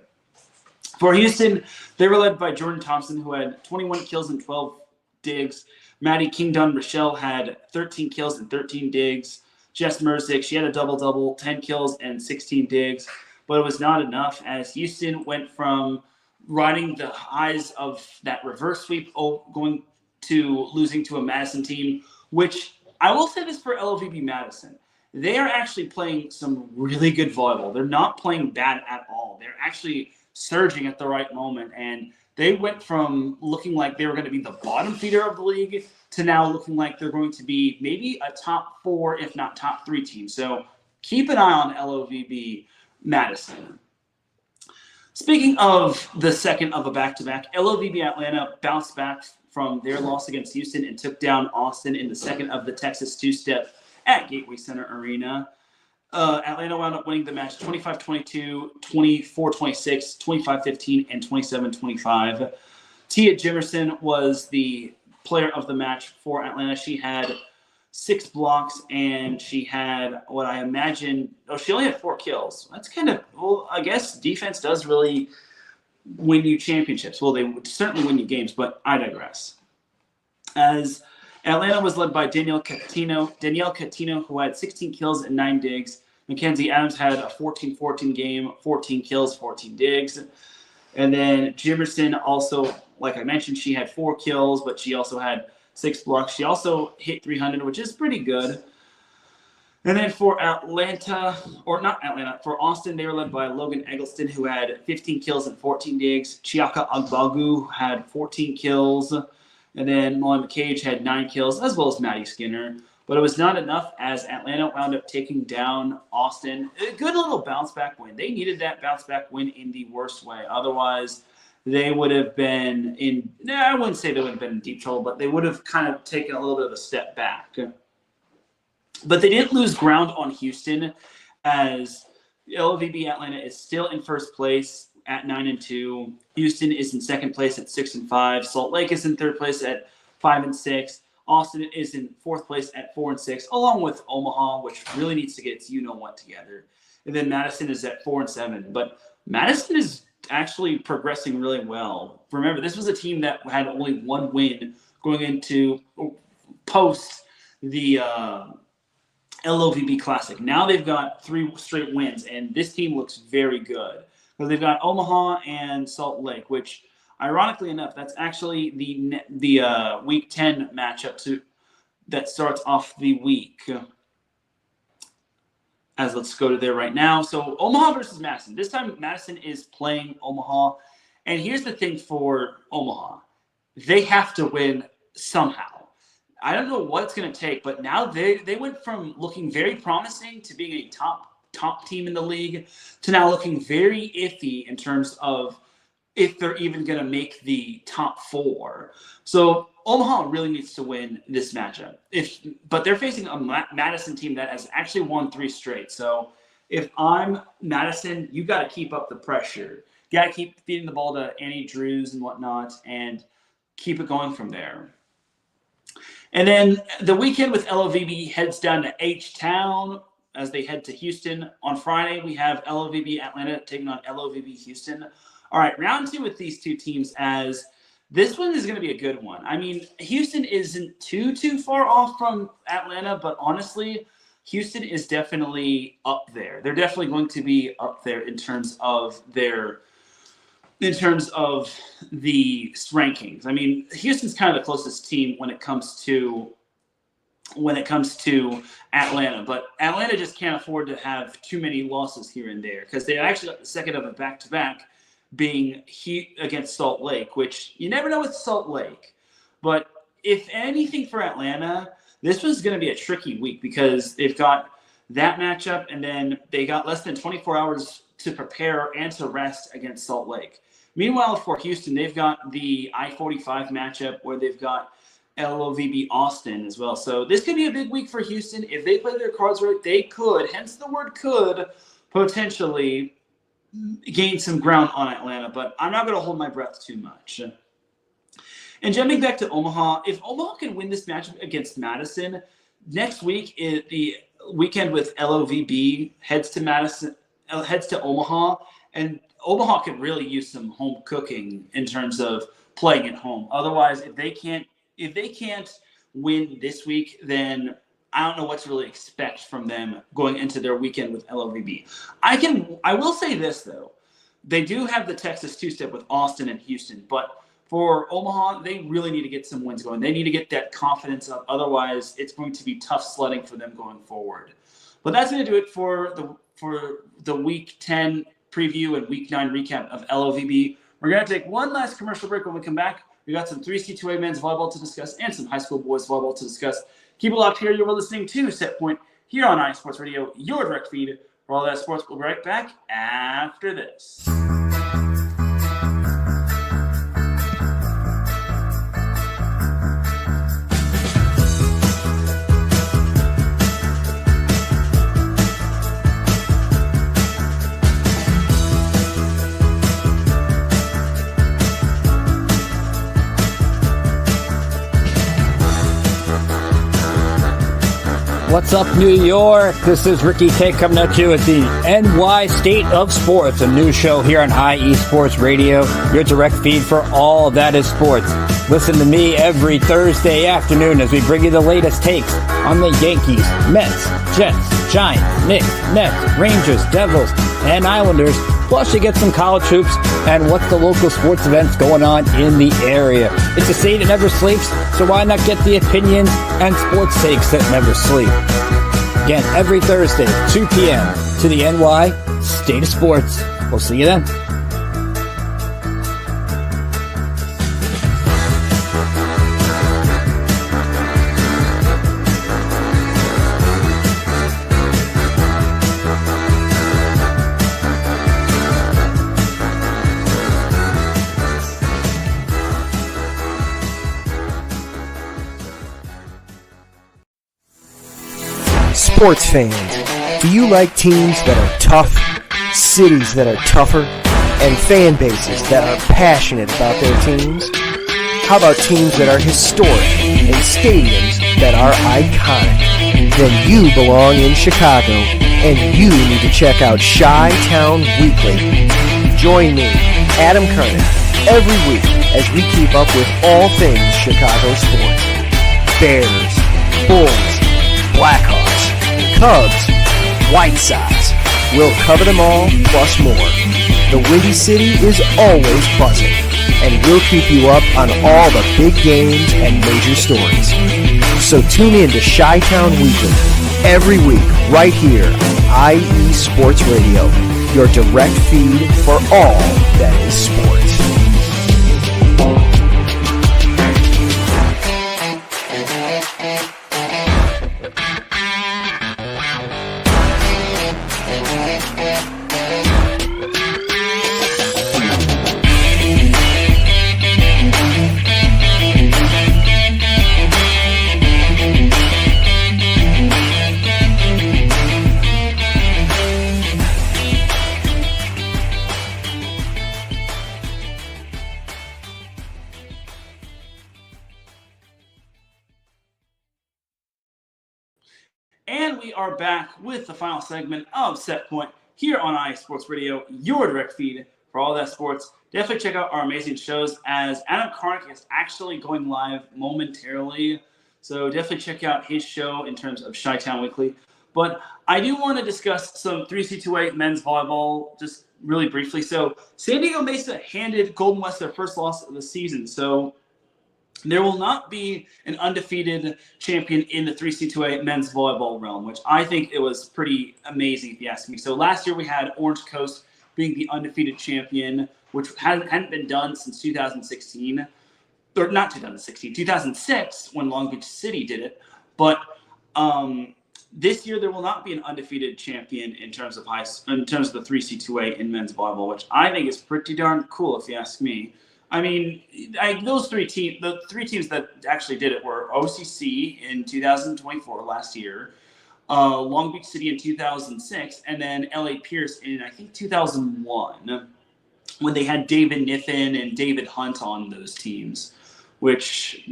S5: For Houston, they were led by Jordan Thompson, who had 21 kills and 12 digs. Maddie Kingdon Rochelle had 13 kills and 13 digs. Jess Merzick, she had a double-double, 10 kills and 16 digs. But it was not enough, as Houston went from riding the highs of that reverse sweep, going to losing to a Madison team, which I will say this for LOVB Madison. They are actually playing some really good volleyball. They're not playing bad at all. They're actually surging at the right moment, and they went from looking like they were going to be the bottom feeder of the league to now looking like they're going to be maybe a top 4, if not top 3 team. So keep an eye on LOVB Madison. Speaking of the second of a back-to-back, LOVB Atlanta bounced back from their loss against Houston and took down Austin in the second of the Texas two-step at Gateway Center Arena. Atlanta wound up winning the match 25-22, 24-26, 25-15, and 27-25. Tia Jimerson was the player of the match for Atlanta. She had 6 blocks, and she had what I imagine – she only had 4 kills. That's kind of – well, I guess defense does really win you championships. Well, they would certainly win you games, but I digress. As Atlanta was led by Danielle Catino, who had 16 kills and 9 digs. Mackenzie Adams had a 14-14 game, 14 kills, 14 digs. And then Jimerson also, like I mentioned, she had 4 kills, but she also had 6 blocks. She also hit 300, which is pretty good. And then for for Austin, they were led by Logan Eggleston, who had 15 kills and 14 digs. Chiaka Agbagu had 14 kills. And then Molly McCage had 9 kills, as well as Maddie Skinner. But it was not enough, as Atlanta wound up taking down Austin. A good little bounce-back win. They needed that bounce-back win in the worst way. Otherwise, they would have been I wouldn't say they would have been in deep trouble, but they would have kind of taken a little bit of a step back. But they didn't lose ground on Houston, as LVB Atlanta is still in first place at 9-2. Houston is in second place at 6-5. Salt Lake is in third place at 5-6. Austin is in fourth place at 4-6, along with Omaha, which really needs to get its you-know-what together. And then Madison is at 4-7. But Madison is actually progressing really well. Remember, this was a team that had only 1 win going into post the LOVB Classic. Now they've got 3 straight wins, and this team looks very good. Because they've got Omaha and Salt Lake, which, ironically enough, that's actually the Week 10 matchup that starts off the week. as let's go to there right now. So Omaha versus Madison. This time Madison is playing Omaha. And here's the thing for Omaha. They have to win somehow. I don't know what it's going to take, but now they went from looking very promising to being a top team in the league to now looking very iffy in terms of if they're even going to make the top 4. So Omaha really needs to win this matchup. But they're facing a Madison team that has actually won 3 straight. So if I'm Madison, you got to keep up the pressure. You got to keep feeding the ball to Annie Drews and whatnot and keep it going from there. And then the weekend with LOVB heads down to H-Town as they head to Houston. On Friday, we have LOVB Atlanta taking on LOVB Houston. All right, round 2 with these 2 teams, as this one is going to be a good one. I mean, Houston isn't too far off from Atlanta, but honestly, Houston is definitely up there. They're definitely going to be up there in terms of the rankings. I mean, Houston's kind of the closest team when it comes to Atlanta, but Atlanta just can't afford to have too many losses here and there because they actually got the second of a back-to-back being against Salt Lake, which you never know with Salt Lake. But if anything for Atlanta, this was going to be a tricky week because they've got that matchup and then they got less than 24 hours to prepare and to rest against Salt Lake. Meanwhile, for Houston, they've got the I-45 matchup where they've got LOVB Austin as well. So this could be a big week for Houston. If they play their cards right, they could, hence the word could, potentially gain some ground on Atlanta. But I'm not going to hold my breath too much. And jumping back to Omaha, if Omaha can win this matchup against Madison, next week is the weekend with LOVB heads to Omaha, and Omaha could really use some home cooking in terms of playing at home. Otherwise, if they can't win this week, then I don't know what to really expect from them going into their weekend with LOVB. I will say this though, they do have the Texas two-step with Austin and Houston, but for Omaha, they really need to get some wins going. They need to get that confidence up. Otherwise, it's going to be tough sledding for them going forward. But that's going to do it for the Week 10 preview and Week 9 recap of LOVB. We're going to take one last commercial break. When we come back, we got some 3C2A men's volleyball to discuss and some high school boys volleyball to discuss. Keep it locked here. You're listening to Set Point here on iSports Radio, your direct feed for all that sports. We'll be right back after this.
S8: What's up, New York? This is Ricky K coming at you at the NY State of Sports, a new show here on IE Sports Radio, your direct feed for all that is sports. Listen to me every Thursday afternoon as we bring you the latest takes on the Yankees, Mets, Jets, Giants, Knicks, Nets, Rangers, Devils, and Islanders. Plus, you get some college hoops and what's the local sports events going on in the area. It's a state that never sleeps, so why not get the opinions and sports takes that never sleep? Again, every Thursday, 2 p.m. to the NY State of Sports. We'll see you then.
S2: Sports fans, do you like teams that are tough, cities that are tougher, and fan bases that are passionate about their teams? How about teams that are historic and stadiums that are iconic? Then you belong in Chicago, and you need to check out Chi-Town Weekly. Join me, Adam Kernan, every week as we keep up with all things Chicago sports. Bears, Bulls, Blackhawks, Cubs, White Sox. We'll cover them all, plus more. The Windy City is always buzzing, and we'll keep you up on all the big games and major stories. So tune in to Chi-Town Weekly, every week right here on IE Sports Radio, your direct feed for all that is sports.
S1: And we are back with the final segment of Set Point here on IE Sports Radio, your direct feed for all that sports. Definitely check out our amazing shows as Adam Karnick is actually going live momentarily. So definitely check out his show in terms of Chi-Town Weekly. But I do want to discuss some 3C2A men's volleyball just really briefly. So San Diego Mesa handed Golden West their first loss of the season. So there will not be an undefeated champion in the 3C2A men's volleyball realm, which I think it was pretty amazing if you ask me. So last year we had Orange Coast being the undefeated champion, which hadn't been done since 2016. Or not 2016, 2006 when Long Beach City did it. But this year there will not be an undefeated champion in terms of the 3C2A in men's volleyball, which I think is pretty darn cool if you ask me. I mean, the three teams that actually did it were OCC in 2024 last year, Long Beach City in 2006, and then LA Pierce in, I think, 2001, when they had David Niffen and David Hunt on those teams, which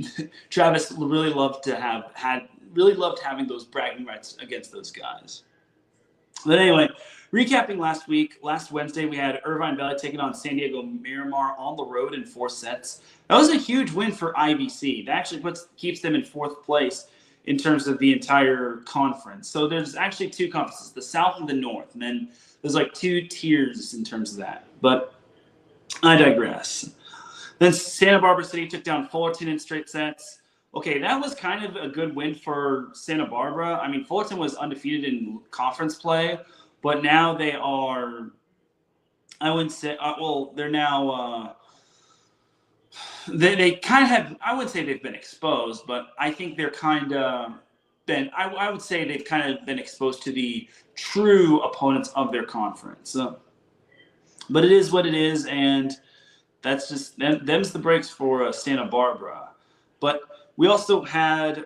S1: Travis really loved having those bragging rights against those guys. But anyway, recapping last Wednesday, we had Irvine Valley taking on San Diego Miramar on the road in 4 sets. That was a huge win for IVC. That actually keeps them in 4th place in terms of the entire conference. So there's actually 2 conferences, the South and the North, and then there's like 2 tiers in terms of that. But I digress. Then Santa Barbara City took down Fullerton in straight sets. Okay, that was kind of a good win for Santa Barbara. I mean, Fullerton was undefeated in conference play, but now they are, I wouldn't say, they're now, they kind of have, I wouldn't say they've been exposed, but I think they're kind of been, I would say they've kind of been exposed to the true opponents of their conference. But it is what it is, and that's just, them's the breaks for Santa Barbara. But we also had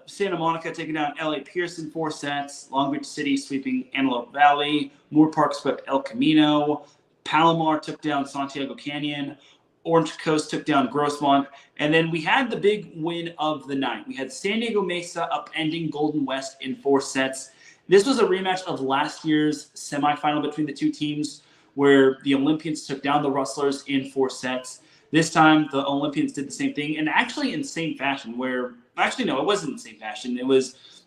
S1: Santa Monica taking down LA Pierce in 4 sets, Long Beach City sweeping Antelope Valley, Moore Park swept El Camino, Palomar took down Santiago Canyon, Orange Coast took down Grossmont, and then we had the big win of the night. We had San Diego Mesa upending Golden West in 4 sets. This was a rematch of last year's semifinal between the 2 teams where the Olympians took down the Rustlers in 4 sets. This time, the Olympians did the same thing, and actually in the same fashion where – actually, no, it wasn't in the same fashion. It was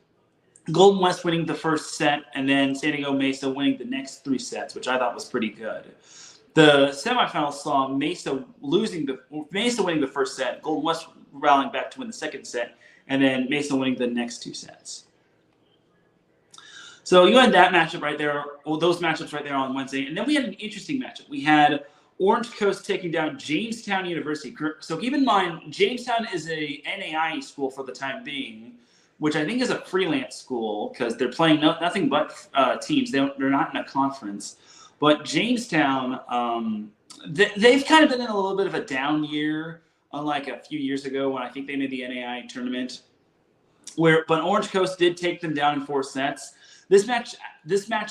S1: Golden West winning the first set and then San Diego Mesa winning the next 3 sets, which I thought was pretty good. The semifinals saw Mesa winning the first set, Golden West rallying back to win the second set, and then Mesa winning the next 2 sets. So you had that matchup right there, those matchups right there on Wednesday, and then we had an interesting matchup. We had Orange Coast taking down Jamestown University. So keep in mind, Jamestown is a NAIA school for the time being, which I think is a freelance school because they're playing nothing but teams. They're not in a conference. But Jamestown, they've kind of been in a little bit of a down year, unlike a few years ago when I think they made the NAIA tournament. But Orange Coast did take them down in 4 sets. This match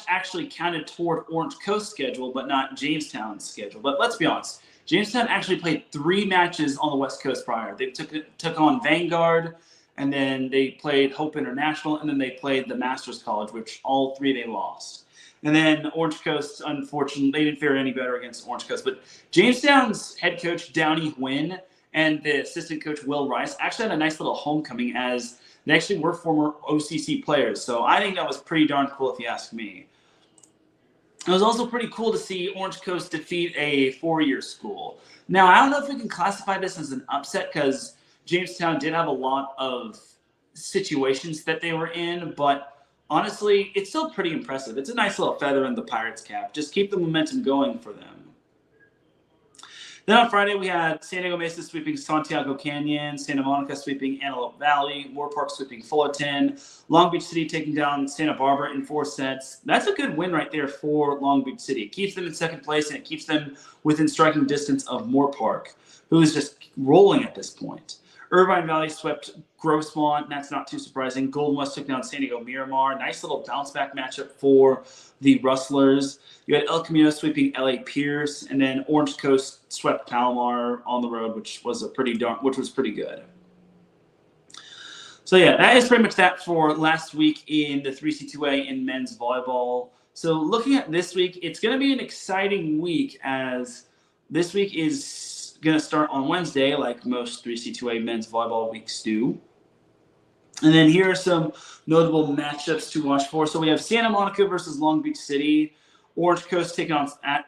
S1: actually counted toward Orange Coast's schedule, but not Jamestown's schedule. But let's be honest, Jamestown actually played 3 matches on the West Coast prior. They took on Vanguard, and then they played Hope International, and then they played the Masters College, which all 3 they lost. And then Orange Coast, unfortunately, they didn't fare any better against Orange Coast. But Jamestown's head coach, Downey Nguyen, and the assistant coach, Will Rice, actually had a nice little homecoming as they actually were former OCC players. So I think that was pretty darn cool if you ask me. It was also pretty cool to see Orange Coast defeat a 4-year school. Now, I don't know if we can classify this as an upset because Jamestown did have a lot of situations that they were in, but
S5: honestly, it's still pretty impressive. It's a nice little feather in the Pirates' cap. Just keep the momentum going for them. Then on Friday, we had San Diego Mesa sweeping Santiago Canyon, Santa Monica sweeping Antelope Valley, Moore Park sweeping Fullerton, Long Beach City taking down Santa Barbara in 4 sets. That's a good win right there for Long Beach City. It keeps them in second place, and it keeps them within striking distance of Moore Park, who is just rolling at this point. Irvine Valley swept Grossmont. That's not too surprising. Golden West took down San Diego Miramar. Nice little bounce-back matchup for the Rustlers. You had El Camino sweeping LA Pierce, and then Orange Coast swept Palomar on the road, which was pretty good. So yeah, that is pretty much that for last week in the 3C2A in men's volleyball. So looking at this week, it's going to be an exciting week, as this week is going to start on Wednesday, like most 3C2A men's volleyball weeks do. And then here are some notable matchups to watch for. So we have Santa Monica versus Long Beach City, Orange Coast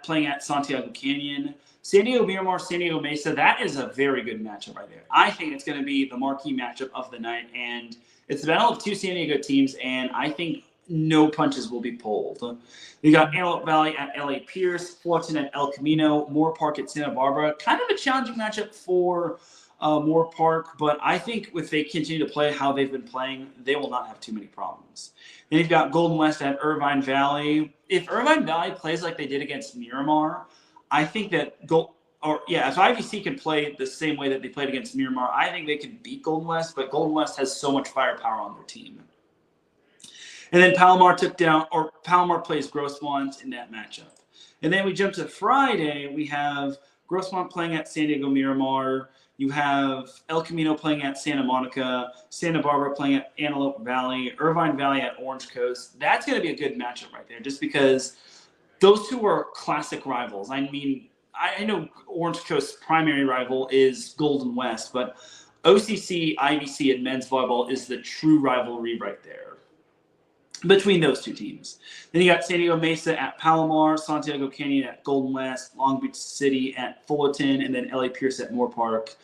S5: playing at Santiago Canyon, San Diego Miramar, San Diego Mesa. That is a very good matchup right there. I think it's going to be the marquee matchup of the night, and it's the battle of 2 San Diego teams, and I think no punches will be pulled. You got Antelope Valley at LA Pierce, Fullerton at El Camino, Moore Park at Santa Barbara. Kind of a challenging matchup for Moore Park, but I think if they continue to play how they've been playing, they will not have too many problems. Then you've got Golden West at Irvine Valley. If Irvine Valley plays like they did against Miramar, I think that if IVC can play the same way that they played against Miramar, I think they can beat Golden West, but Golden West has so much firepower on their team. And then Palomar plays Grossmont in that matchup. And then we jump to Friday. We have Grossmont playing at San Diego Miramar. You have El Camino playing at Santa Monica, Santa Barbara playing at Antelope Valley, Irvine Valley at Orange Coast. That's going to be a good matchup right there, just because those two are classic rivals. I mean, I know Orange Coast's primary rival is Golden West, but OCC, IVC, and men's volleyball is the true rivalry right there between those two teams. Then you got San Diego Mesa at Palomar, Santiago Canyon at Golden West, Long Beach City at Fullerton, and then LA Pierce at Moore Park.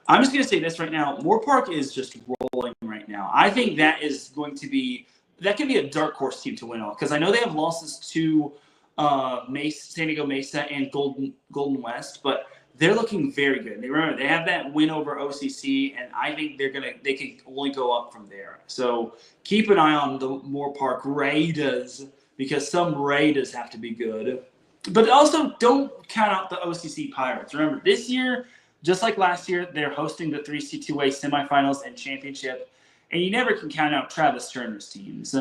S5: I'm just going to say this right now. Moore Park is just rolling right now. I think that can be a dark horse team to win all, because I know they have losses to San Diego Mesa and Golden West, but they're looking very good. Remember, they have that win over OCC, and I think they can only go up from there. So keep an eye on the Moore Park Raiders, because some Raiders have to be good. But also don't count out the OCC Pirates. Remember, this year, just like last year, they're hosting the 3C2A semifinals and championship, and you never can count out Travis Turner's teams.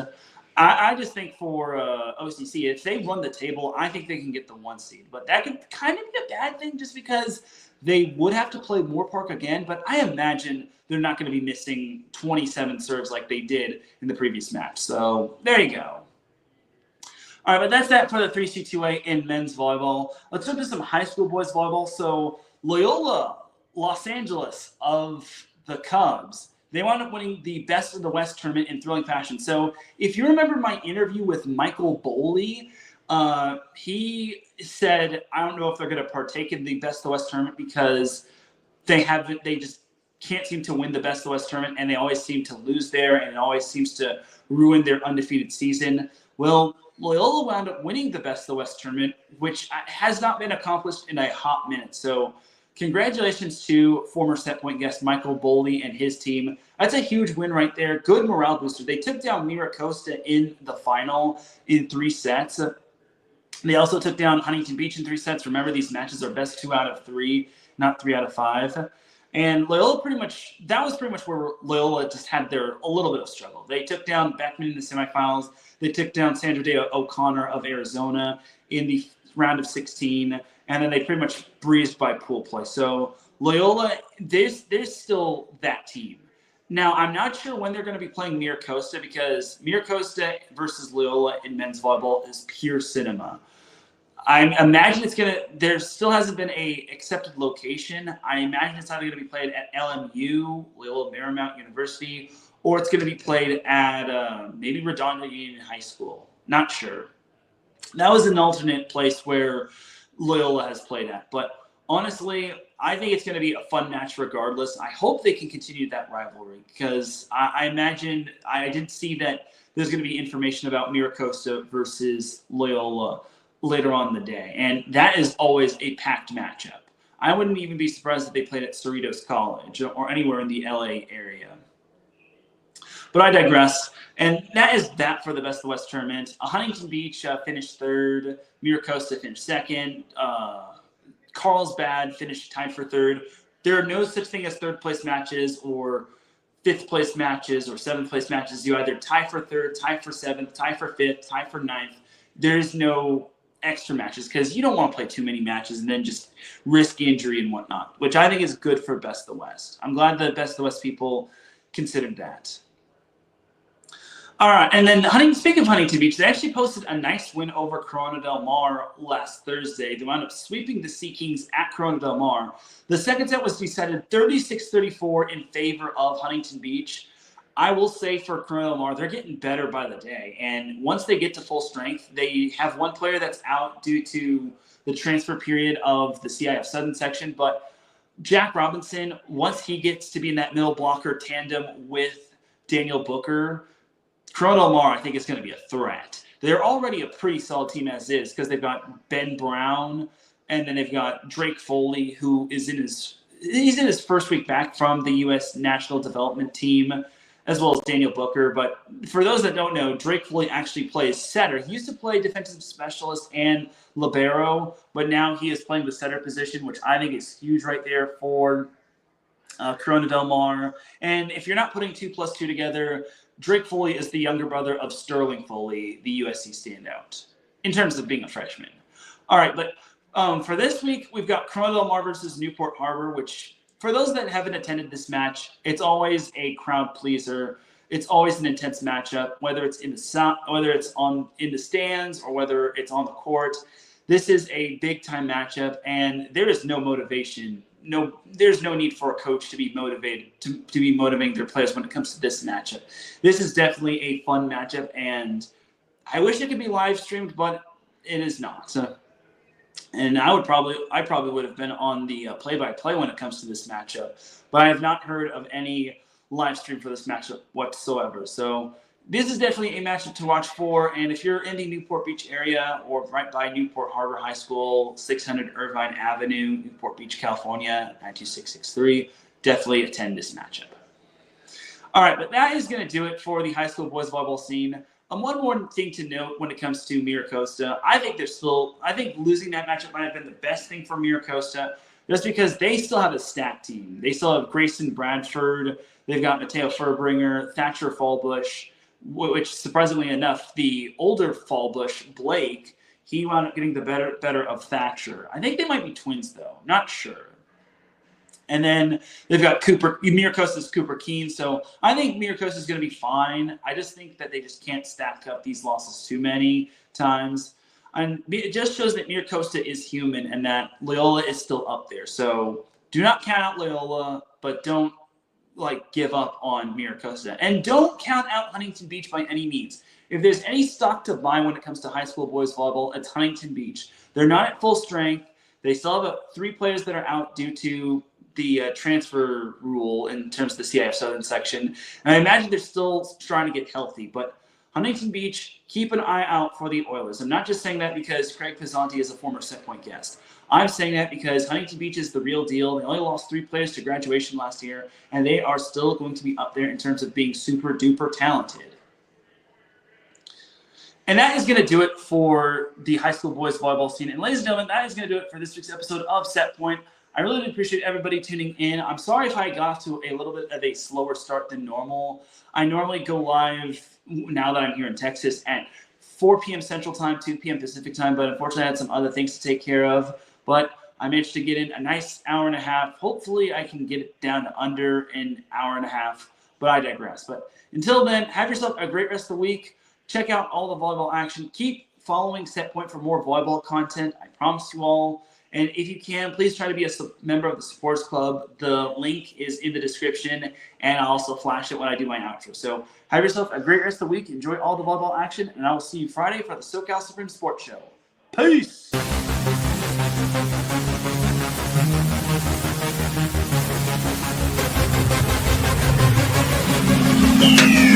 S5: I just think for OCC, if they won the table, I think they can get the 1 seed. But that could kind of be a bad thing, just because they would have to play Moore Park again. But I imagine they're not going to be missing 27 serves like they did in the previous match. So there you go. All right, but that's that for the 3C2A in men's volleyball. Let's jump to some high school boys volleyball. So Loyola Los Angeles of the Cubs, they wound up winning the Best of the West tournament in thrilling fashion. So if you remember my interview with Michael Boley, he said, I don't know if they're going to partake in the Best of the West tournament because they just can't seem to win the Best of the West tournament, and they always seem to lose there, and it always seems to ruin their undefeated season. Well, Loyola wound up winning the Best of the West tournament, which has not been accomplished in a hot minute. So congratulations to former set point guest Michael Boley and his team. That's a huge win right there. Good morale booster. They took down Mira Costa in the final in 3 sets. They also took down Huntington Beach in 3 sets. Remember, these matches are best 2 out of 3, not 3 out of 5. And Loyola that was pretty much where Loyola just had a little bit of struggle. They took down Beckman in the semifinals. They took down Sandra Day O'Connor of Arizona in the round of 16. And then they pretty much breezed by pool play. So Loyola, there's still that team. Now, I'm not sure when they're going to be playing Mira Costa, because Mira Costa versus Loyola in men's volleyball is pure cinema. I imagine there still hasn't been a accepted location. I imagine it's either going to be played at LMU, Loyola Marymount University, or it's going to be played at maybe Redondo Union High School. Not sure. That was an alternate place where Loyola has played at. But honestly, I think it's going to be a fun match regardless. I hope they can continue that rivalry because I imagine I did see that there's going to be information about Miracosta versus Loyola later on in the day. And that is always a packed matchup. I wouldn't even be surprised if they played at Cerritos College or anywhere in the LA area. But I digress. And that is that for the Best of the West tournament. Huntington Beach finished third. Miracosta finished second. Carlsbad finished tied for third. There are no such thing as third place matches or fifth place matches or seventh place matches. You either tie for third, tie for seventh, tie for fifth, tie for ninth. There's no extra matches because you don't want to play too many matches and then just risk injury and whatnot, which I think is good for Best of the West. I'm glad the Best of the West people considered that. All right, and then speaking of Huntington Beach, they actually posted a nice win over Corona Del Mar last Thursday. They wound up sweeping the Sea Kings at Corona Del Mar. The second set was decided 36-34 in favor of Huntington Beach. I will say for Corona Del Mar, they're getting better by the day. And once they get to full strength, they have one player that's out due to the transfer period of the CIF Southern section. But Jack Robinson, once he gets to be in that middle blocker tandem with Daniel Booker, Corona Del Mar, I think, is going to be a threat. They're already a pretty solid team as is because they've got Ben Brown and then they've got Drake Foley, who is in his first week back from the U.S. National Development Team, as well as Daniel Booker. But for those that don't know, Drake Foley actually plays setter. He used to play defensive specialist and libero, but now he is playing the setter position, which I think is huge right there for Corona Del Mar. And if you're not putting 2 plus 2 together, Drake Foley is the younger brother of Sterling Foley, the USC standout, in terms of being a freshman. All right, but for this week, we've got Corona Del Mar versus Newport Harbor, which for those that haven't attended this match, it's always a crowd pleaser. It's always an intense matchup, whether it's in the stands or whether it's on the court. This is a big time matchup, and there is no motivation. There's no need for a coach to be motivated to be motivating their players when it comes to this matchup. This is definitely a fun matchup, and I wish it could be live streamed, but it is not. So, and I probably would have been on the play-by-play when it comes to this matchup, but I have not heard of any live stream for this matchup whatsoever. So this is definitely a matchup to watch for, and if you're in the Newport Beach area or right by Newport Harbor High School, 600 Irvine Avenue, Newport Beach, California, 92663, definitely attend this matchup. All right, but that is going to do it for the high school boys volleyball scene. One more thing to note when it comes to Miracosta, I think losing that matchup might have been the best thing for Miracosta, just because they still have a stacked team. They still have Grayson Bradford, they've got Mateo Furbringer, Thatcher Fallbush, which surprisingly enough, the older Fallbush, Blake, he wound up getting the better of Thatcher. I think they might be twins though, not sure. And then they've got Miracosta's Cooper Keene. So I think Miracosta is going to be fine. I just think that they just can't stack up these losses too many times. And it just shows that Miracosta is human and that Loyola is still up there. So do not count out Loyola, but don't give up on Miracosta. And don't count out Huntington Beach by any means. If there's any stock to buy when it comes to high school boys volleyball, it's Huntington Beach. They're not at full strength. They still have about 3 players that are out due to the transfer rule in terms of the CIF Southern section. And I imagine they're still trying to get healthy. But Huntington Beach, keep an eye out for the Oilers. I'm not just saying that because Craig Pizzanti is a former Set Point guest. I'm saying that because Huntington Beach is the real deal. They only lost 3 players to graduation last year, and they are still going to be up there in terms of being super duper talented. And that is going to do it for the high school boys volleyball scene. And ladies and gentlemen, that is going to do it for this week's episode of Set Point. I really do appreciate everybody tuning in. I'm sorry if I got off to a little bit of a slower start than normal. I normally go live, now that I'm here in Texas, at 4 p.m. Central Time, 2 p.m. Pacific Time, but unfortunately I had some other things to take care of. But I managed to get in a nice hour and a half. Hopefully I can get it down to under an hour and a half, but I digress. But until then, have yourself a great rest of the week. Check out all the volleyball action. Keep following Set Point for more volleyball content. I promise you all. And if you can, please try to be a member of the Sports Club. The link is in the description, and I'll also flash it when I do my outro. So have yourself a great rest of the week. Enjoy all the volleyball action, and I will see you Friday for the SoCal Supreme Sports Show. Peace!
S9: Bye.